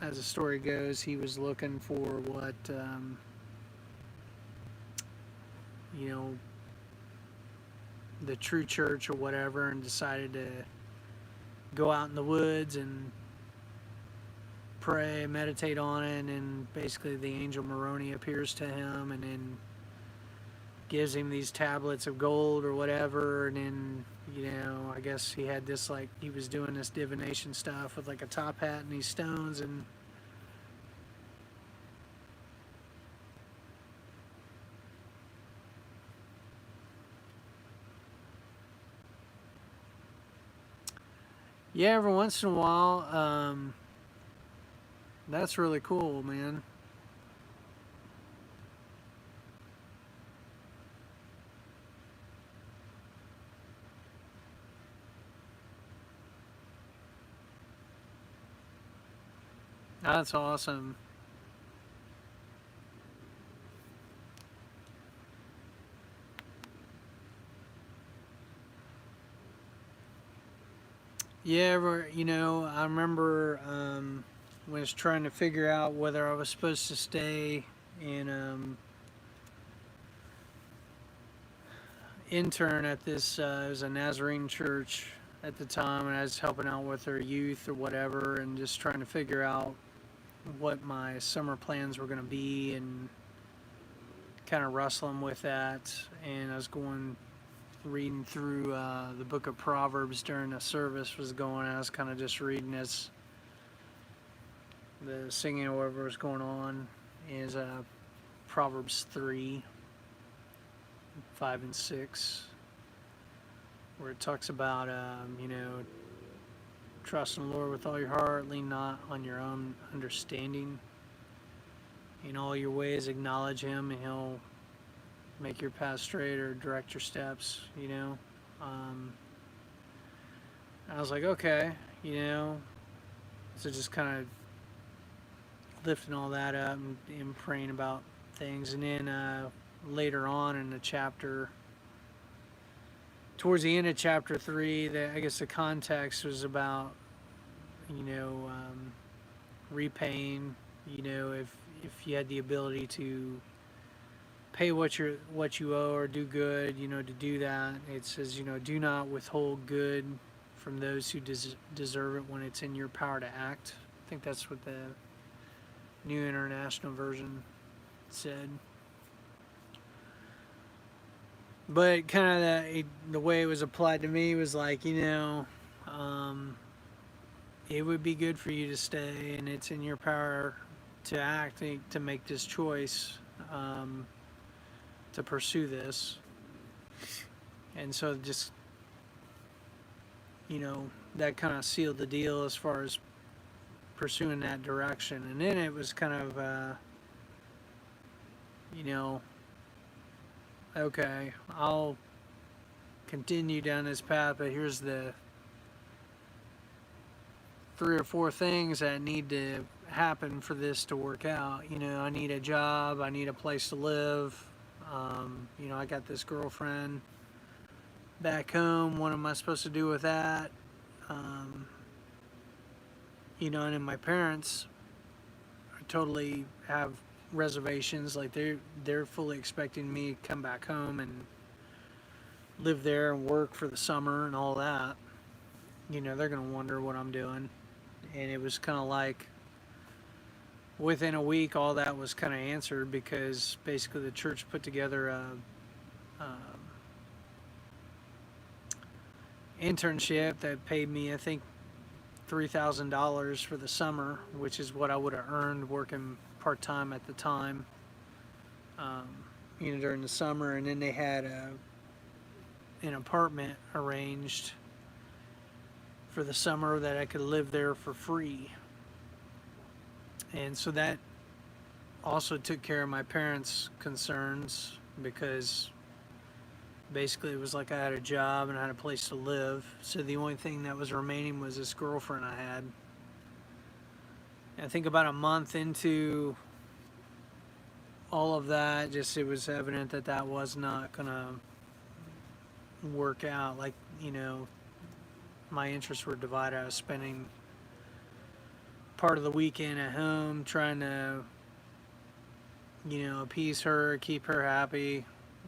as the story goes, he was looking for what, you know, the true church or whatever, and decided to go out in the woods and pray, meditate on it, and basically the angel Moroni appears to him, and then gives him these tablets of gold or whatever, and then, I guess he had this, like, he was doing this divination stuff with like a top hat and these stones. And yeah, every once in a while, that's really cool, man. That's awesome. Yeah, I remember when I was trying to figure out whether I was supposed to stay and intern at this, it was a Nazarene church at the time, and I was helping out with their youth or whatever, and just trying to figure out what my summer plans were going to be, and kind of wrestling with that. And I was reading through the book of Proverbs during the service was going. I was kind of just reading as the singing or whatever was going on. Is Proverbs 3, 5 and 6, where it talks about trust in the Lord with all your heart, lean not on your own understanding. In all your ways acknowledge Him, and He'll make your path straight or direct your steps. I was like, okay, so just kind of lifting all that up and praying about things. And then later on in the chapter, towards the end of chapter 3, I guess the context was about, repaying, if you had the ability to pay what you owe or do good, to do that. It says, do not withhold good from those who deserve it when it's in your power to act. I think that's what the New International Version said. But kind of the way it was applied to me was like, it would be good for you to stay, and it's in your power to act, to make this choice, to pursue this. And so just, that kind of sealed the deal as far as pursuing that direction. And then it was kind of, okay, I'll continue down this path, but here's the 3 or 4 things that need to happen for this to work out. I need a job, I need a place to live. I got this girlfriend back home. What am I supposed to do with that? And then my parents totally have reservations. Like they're fully expecting me to come back home and live there and work for the summer and all that. They're gonna wonder what I'm doing. And it was kind of like within a week, all that was kind of answered, because basically the church put together a internship that paid me, I think, $3,000 for the summer, which is what I would have earned working part-time at the time, during the summer. And then they had an apartment arranged for the summer that I could live there for free. And so that also took care of my parents' concerns, because basically it was like I had a job and I had a place to live. So the only thing that was remaining was this girlfriend I had. And I think about a month into all of that, it was evident that that was not gonna work out. Like, my interests were divided. I was spending part of the weekend at home trying to, appease her, keep her happy,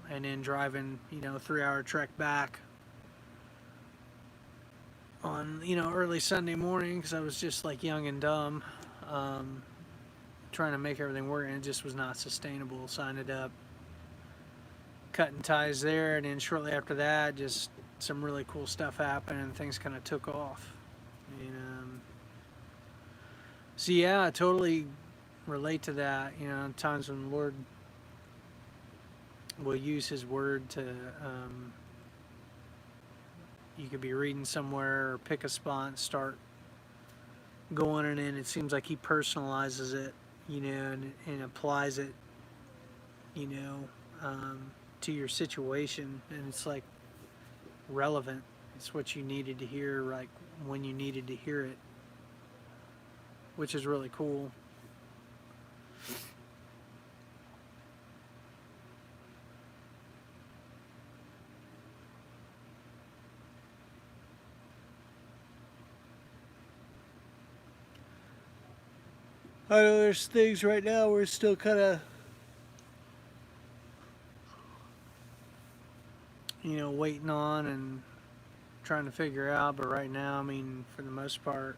and then driving, 3-hour trek back on, early Sunday morning, because I was just like young and dumb, trying to make everything work, and it just was not sustainable. So I ended up cutting ties there, and then shortly after that, just some really cool stuff happened, and things kind of took off. And so yeah, I totally relate to that. Times when the Lord will use His Word to. You could be reading somewhere or pick a spot and start going, and then it seems like He personalizes it, and applies it, you know, to your situation, and it's like relevant. It's what you needed to hear, like when you needed to hear it, which is really cool. I know there's things right now we're still kind of, waiting on and trying to figure out, but right now, I mean, for the most part,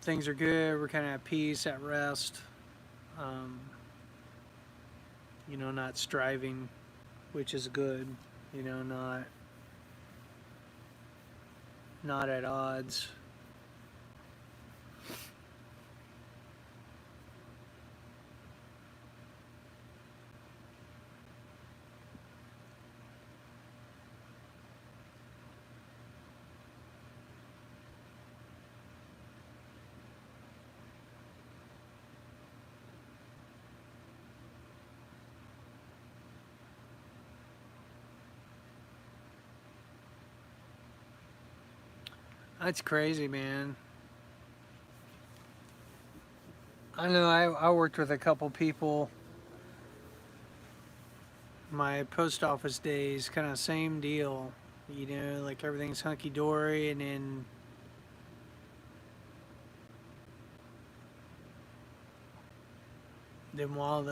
things are good. We're kind of at peace, at rest. Um, not striving, which is good. Not at odds. That's crazy, man. I know I worked with a couple people my post office days, kind of same deal. Like everything's hunky dory, and then while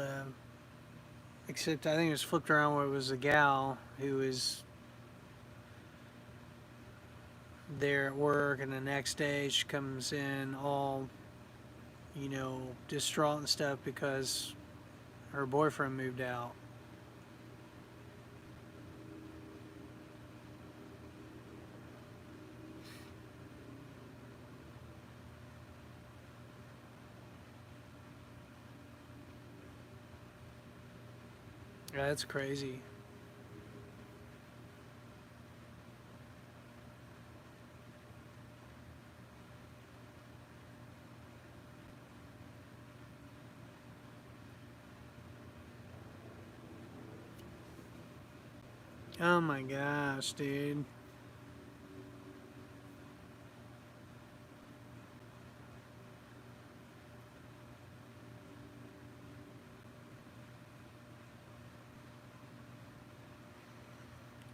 except I think it was flipped around where it was a gal who was there at work, and the next day she comes in all, distraught and stuff because her boyfriend moved out. Yeah, that's crazy. Oh my gosh, dude.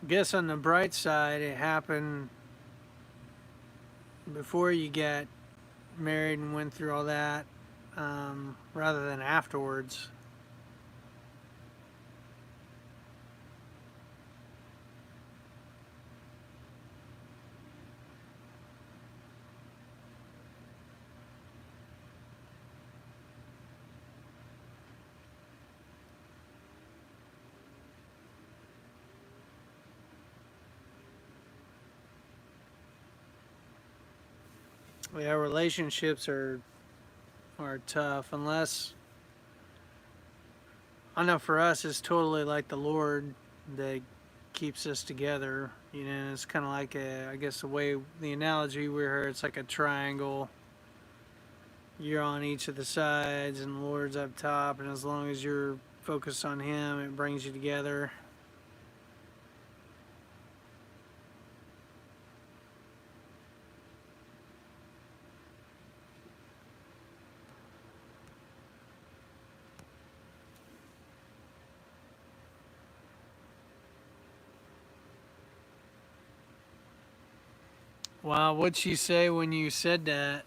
Guess on the bright side, it happened before you got married and went through all that, rather than afterwards. Yeah, relationships are tough unless I know for us it's totally like the Lord that keeps us together. It's kind of like I guess the way the analogy we heard, it's like a triangle. You're on each of the sides, and the Lord's up top, and as long as you're focused on Him, it brings you together. Wow, what'd she say when you said that?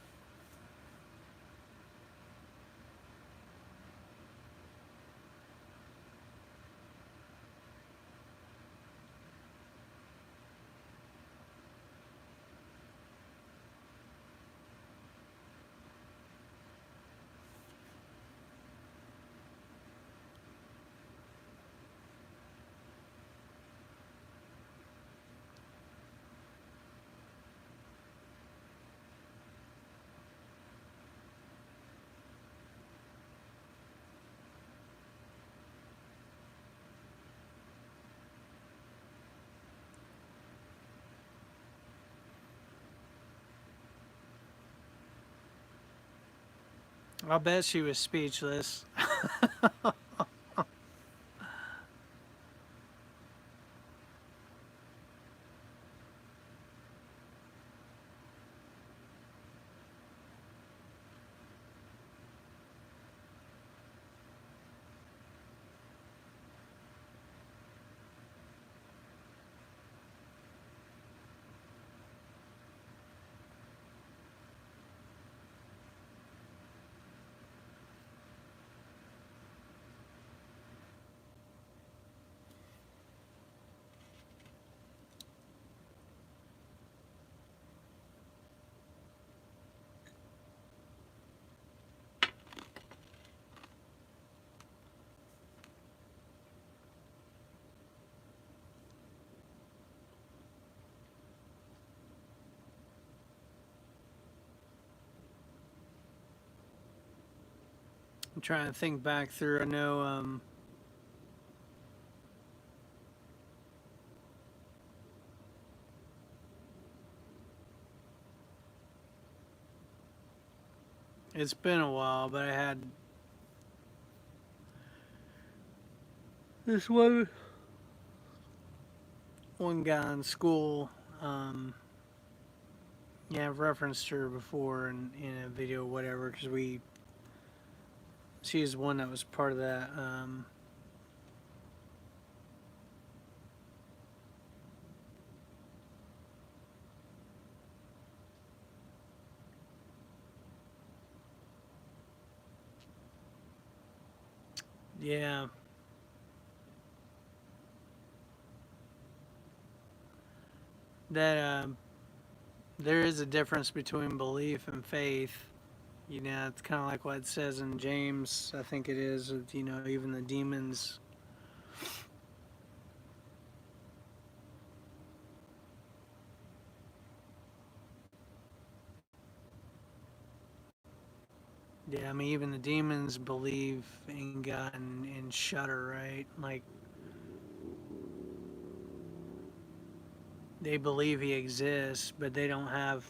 I'll bet she was speechless. I'm trying to think back through. I know it's been a while, but I had this one guy in school. Yeah, I've referenced her before in a video, or whatever, because she's one that was part of that. Yeah, that there is a difference between belief and faith. You know, it's kind of like what it says in James, I think it is. You know, even the demons. Yeah, I mean, even the demons believe in God and shudder, right? Like, they believe He exists, but they haven't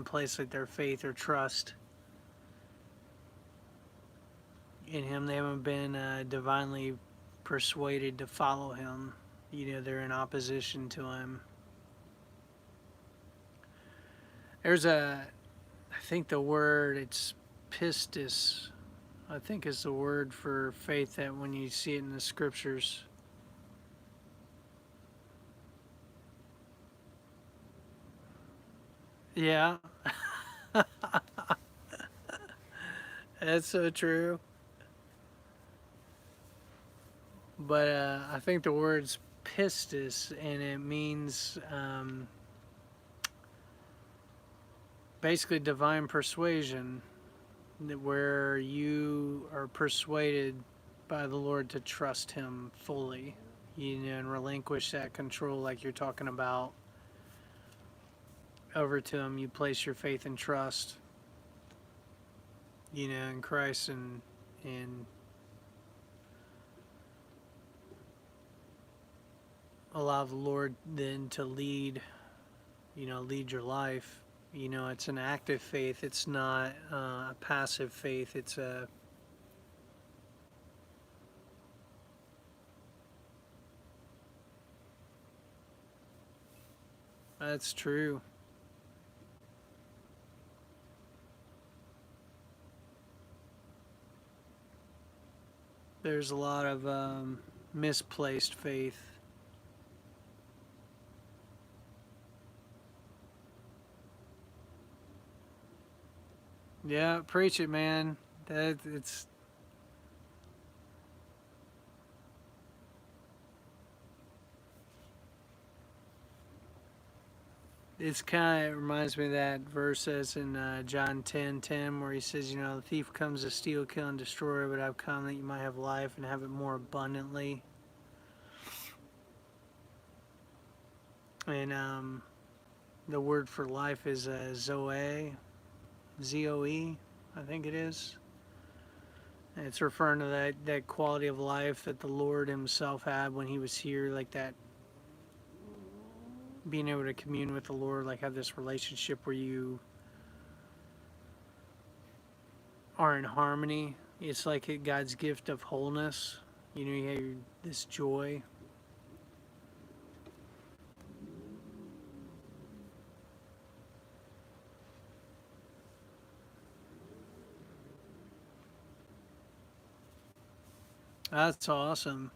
placed like their faith or trust in Him. They haven't been divinely persuaded to follow Him. You know, they're in opposition to Him. There's I think the word, it's pistis, I think is the word for faith that when you see it in the scriptures. Yeah, that's so true. But I think the word's pistis, and it means basically divine persuasion, where you are persuaded by the Lord to trust Him fully, you know, and relinquish that control, like you're talking about, over to Him. You place your faith and trust, you know, in Christ, and allow the Lord then to lead, you know, lead your life. You know, it's an active faith. It's not a passive faith. That's true. There's a lot of misplaced faith. Yeah, preach it, man. That it's kind of, it reminds me of that verse as in John 10:10, where He says, you know, the thief comes to steal, kill, and destroy, but I've come that you might have life and have it more abundantly. And the word for life is Zoe, Zoe, I think it is. And it's referring to that quality of life that the Lord Himself had when He was here, like that, being able to commune with the Lord, like have this relationship where you are in harmony. It's like God's gift of wholeness. You know, you have this joy. That's awesome.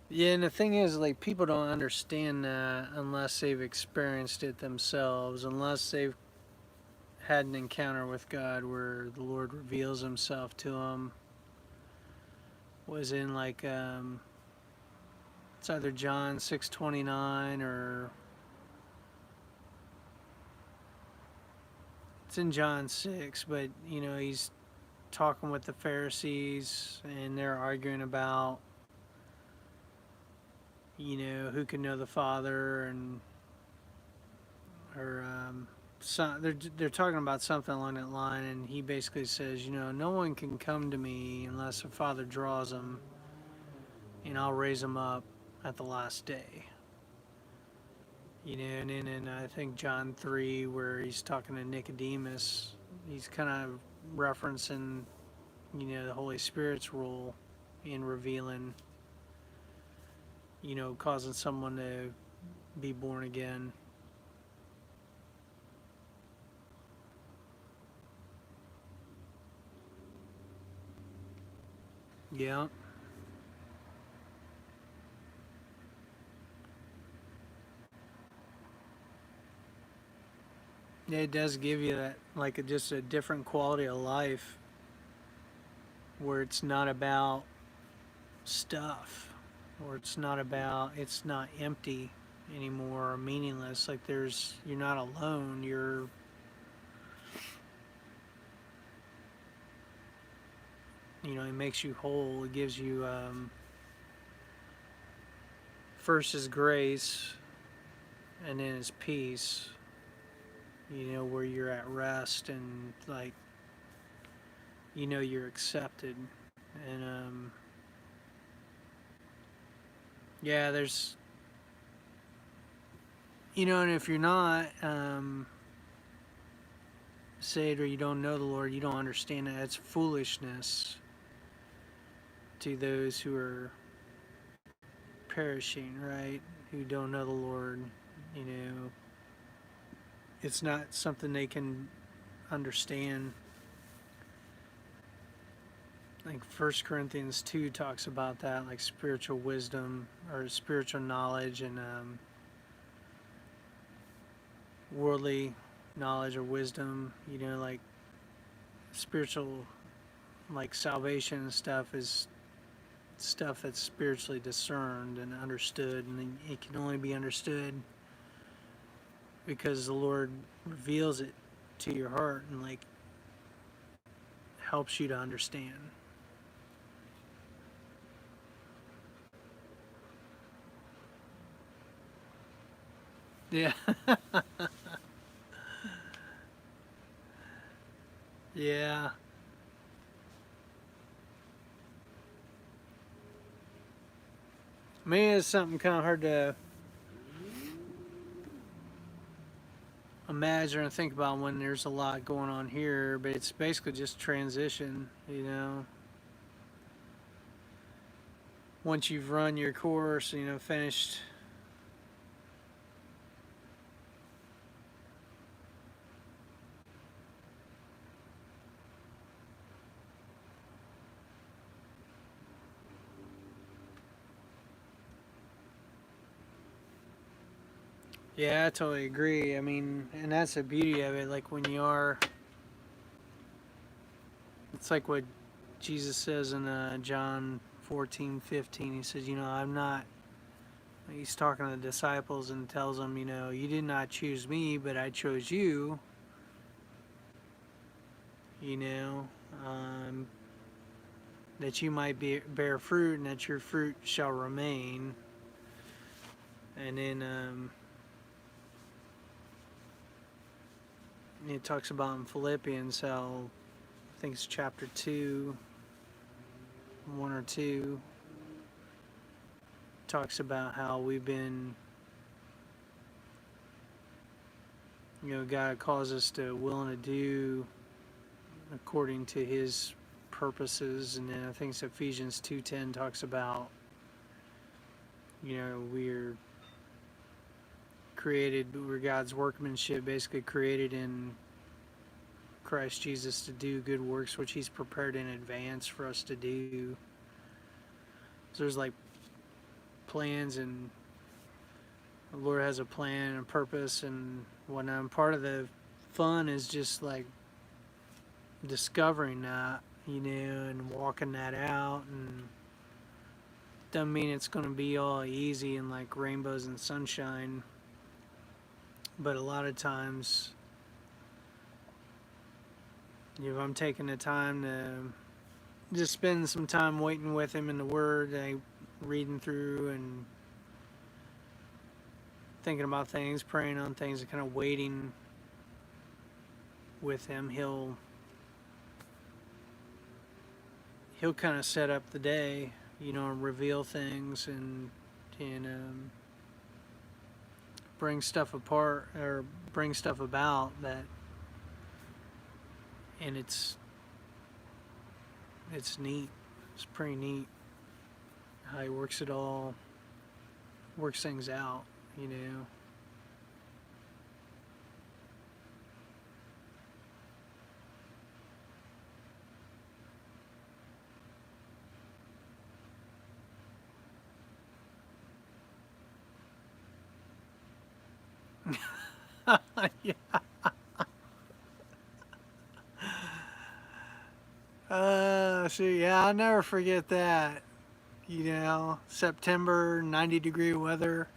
Yeah, and the thing is, like, people don't understand that unless they've experienced it themselves, unless they've had an encounter with God where the Lord reveals Himself to them. Was in like it's either John 6:29 or it's in John 6, but you know he's talking with the Pharisees and they're arguing about you know who can know the Father and or they're talking about something along that line, and he basically says, you know, no one can come to me unless the Father draws them, and I'll raise them up at the last day. You know, and then in I think John 3, where he's talking to Nicodemus, he's kind of referencing, you know, the Holy Spirit's role in revealing, you know, causing someone to be born again. Yeah. Yeah, it does give you that, like, just a different quality of life where it's not about stuff, or it's not empty anymore or meaningless. Like, you're not alone. You know, it makes you whole. It gives you, first His grace and then His peace, you know, where you're at rest and, like, you know, you're accepted. And, yeah, you know, and if you're not, saved or you don't know the Lord, you don't understand that it's foolishness to those who are perishing, right? Who don't know the Lord. You know, it's not something they can understand. Like First Corinthians 2 talks about that, like spiritual wisdom or spiritual knowledge and worldly knowledge or wisdom. You know, like spiritual, like salvation and stuff is stuff that's spiritually discerned and understood, and it can only be understood because the Lord reveals it to your heart and like helps you to understand. Yeah. Yeah. I mean, it's something kind of hard to imagine and think about when there's a lot going on here, but it's basically just transition, you know. Once you've run your course, you know, finished. Yeah, I totally agree. I mean, and that's the beauty of it. Like when you are, it's like what Jesus says in John 14:15. He says, you know, I'm not, he's talking to the disciples and tells them, you know, you did not choose me, but I chose you, you know, um, that you might bear fruit and that your fruit shall remain. And then it talks about in Philippians how, I think it's chapter 2, 1 or 2, talks about how we've been, God calls us to will and to do according to His purposes, and then I think it's Ephesians 2:10 talks about, we're created, we're God's workmanship, basically created in Christ Jesus to do good works which He's prepared in advance for us to do. So there's like plans, and the Lord has a plan and a purpose, and whatnot. And part of the fun is just like discovering that, and walking that out. And doesn't mean it's going to be all easy and like rainbows and sunshine, but a lot of times, if I'm taking the time to just spend some time waiting with Him in the Word, reading through and thinking about things, praying on things, and kind of waiting with Him, He'll kind of set up the day, and reveal things and bring stuff apart or bring stuff about that, and it's neat. It's pretty neat how He works things out, Yeah. Yeah, I'll never forget that. September, 90-degree weather.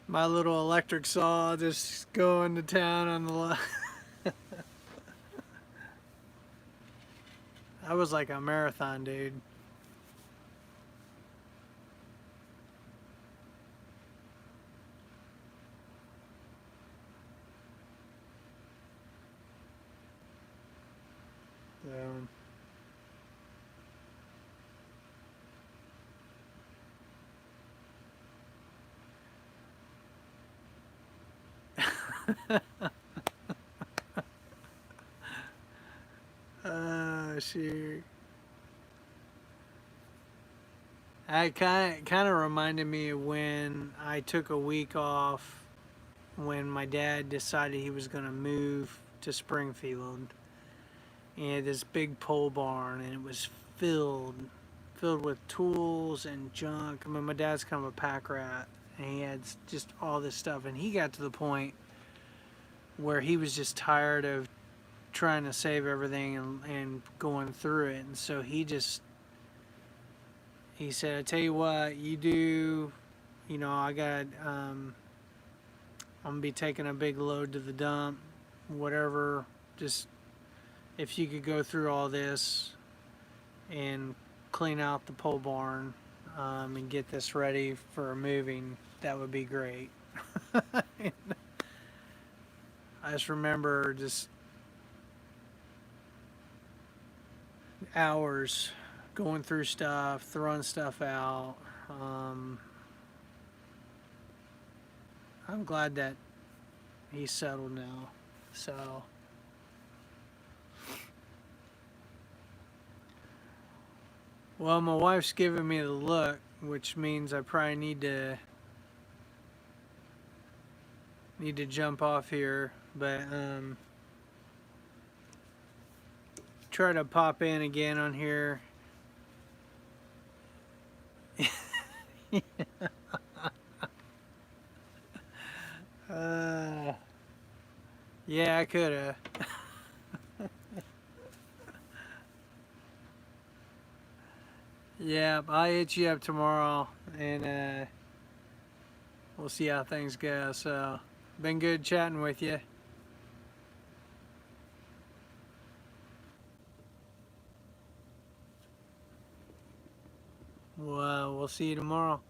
My little electric saw just going to town on the I was like a marathon, dude. Shoot. It kind of reminded me of when I took a week off when my dad decided he was going to move to Springfield. He had this big pole barn, and it was filled with tools and junk. I mean, my dad's kind of a pack rat, and he had just all this stuff. And he got to the point where he was just tired of trying to save everything and going through it. And so he said, I tell you what, you do, I'm going to be taking a big load to the dump, whatever, just if you could go through all this and clean out the pole barn and get this ready for moving, that would be great. I just remember just hours going through stuff, throwing stuff out. I'm glad that he's settled now. So, well, my wife's giving me the look, which means I probably need to jump off here, but try to pop in again on here. Yeah, I could have. Yeah, I'll hit you up tomorrow, and we'll see how things go. So, been good chatting with you. Well, we'll see you tomorrow.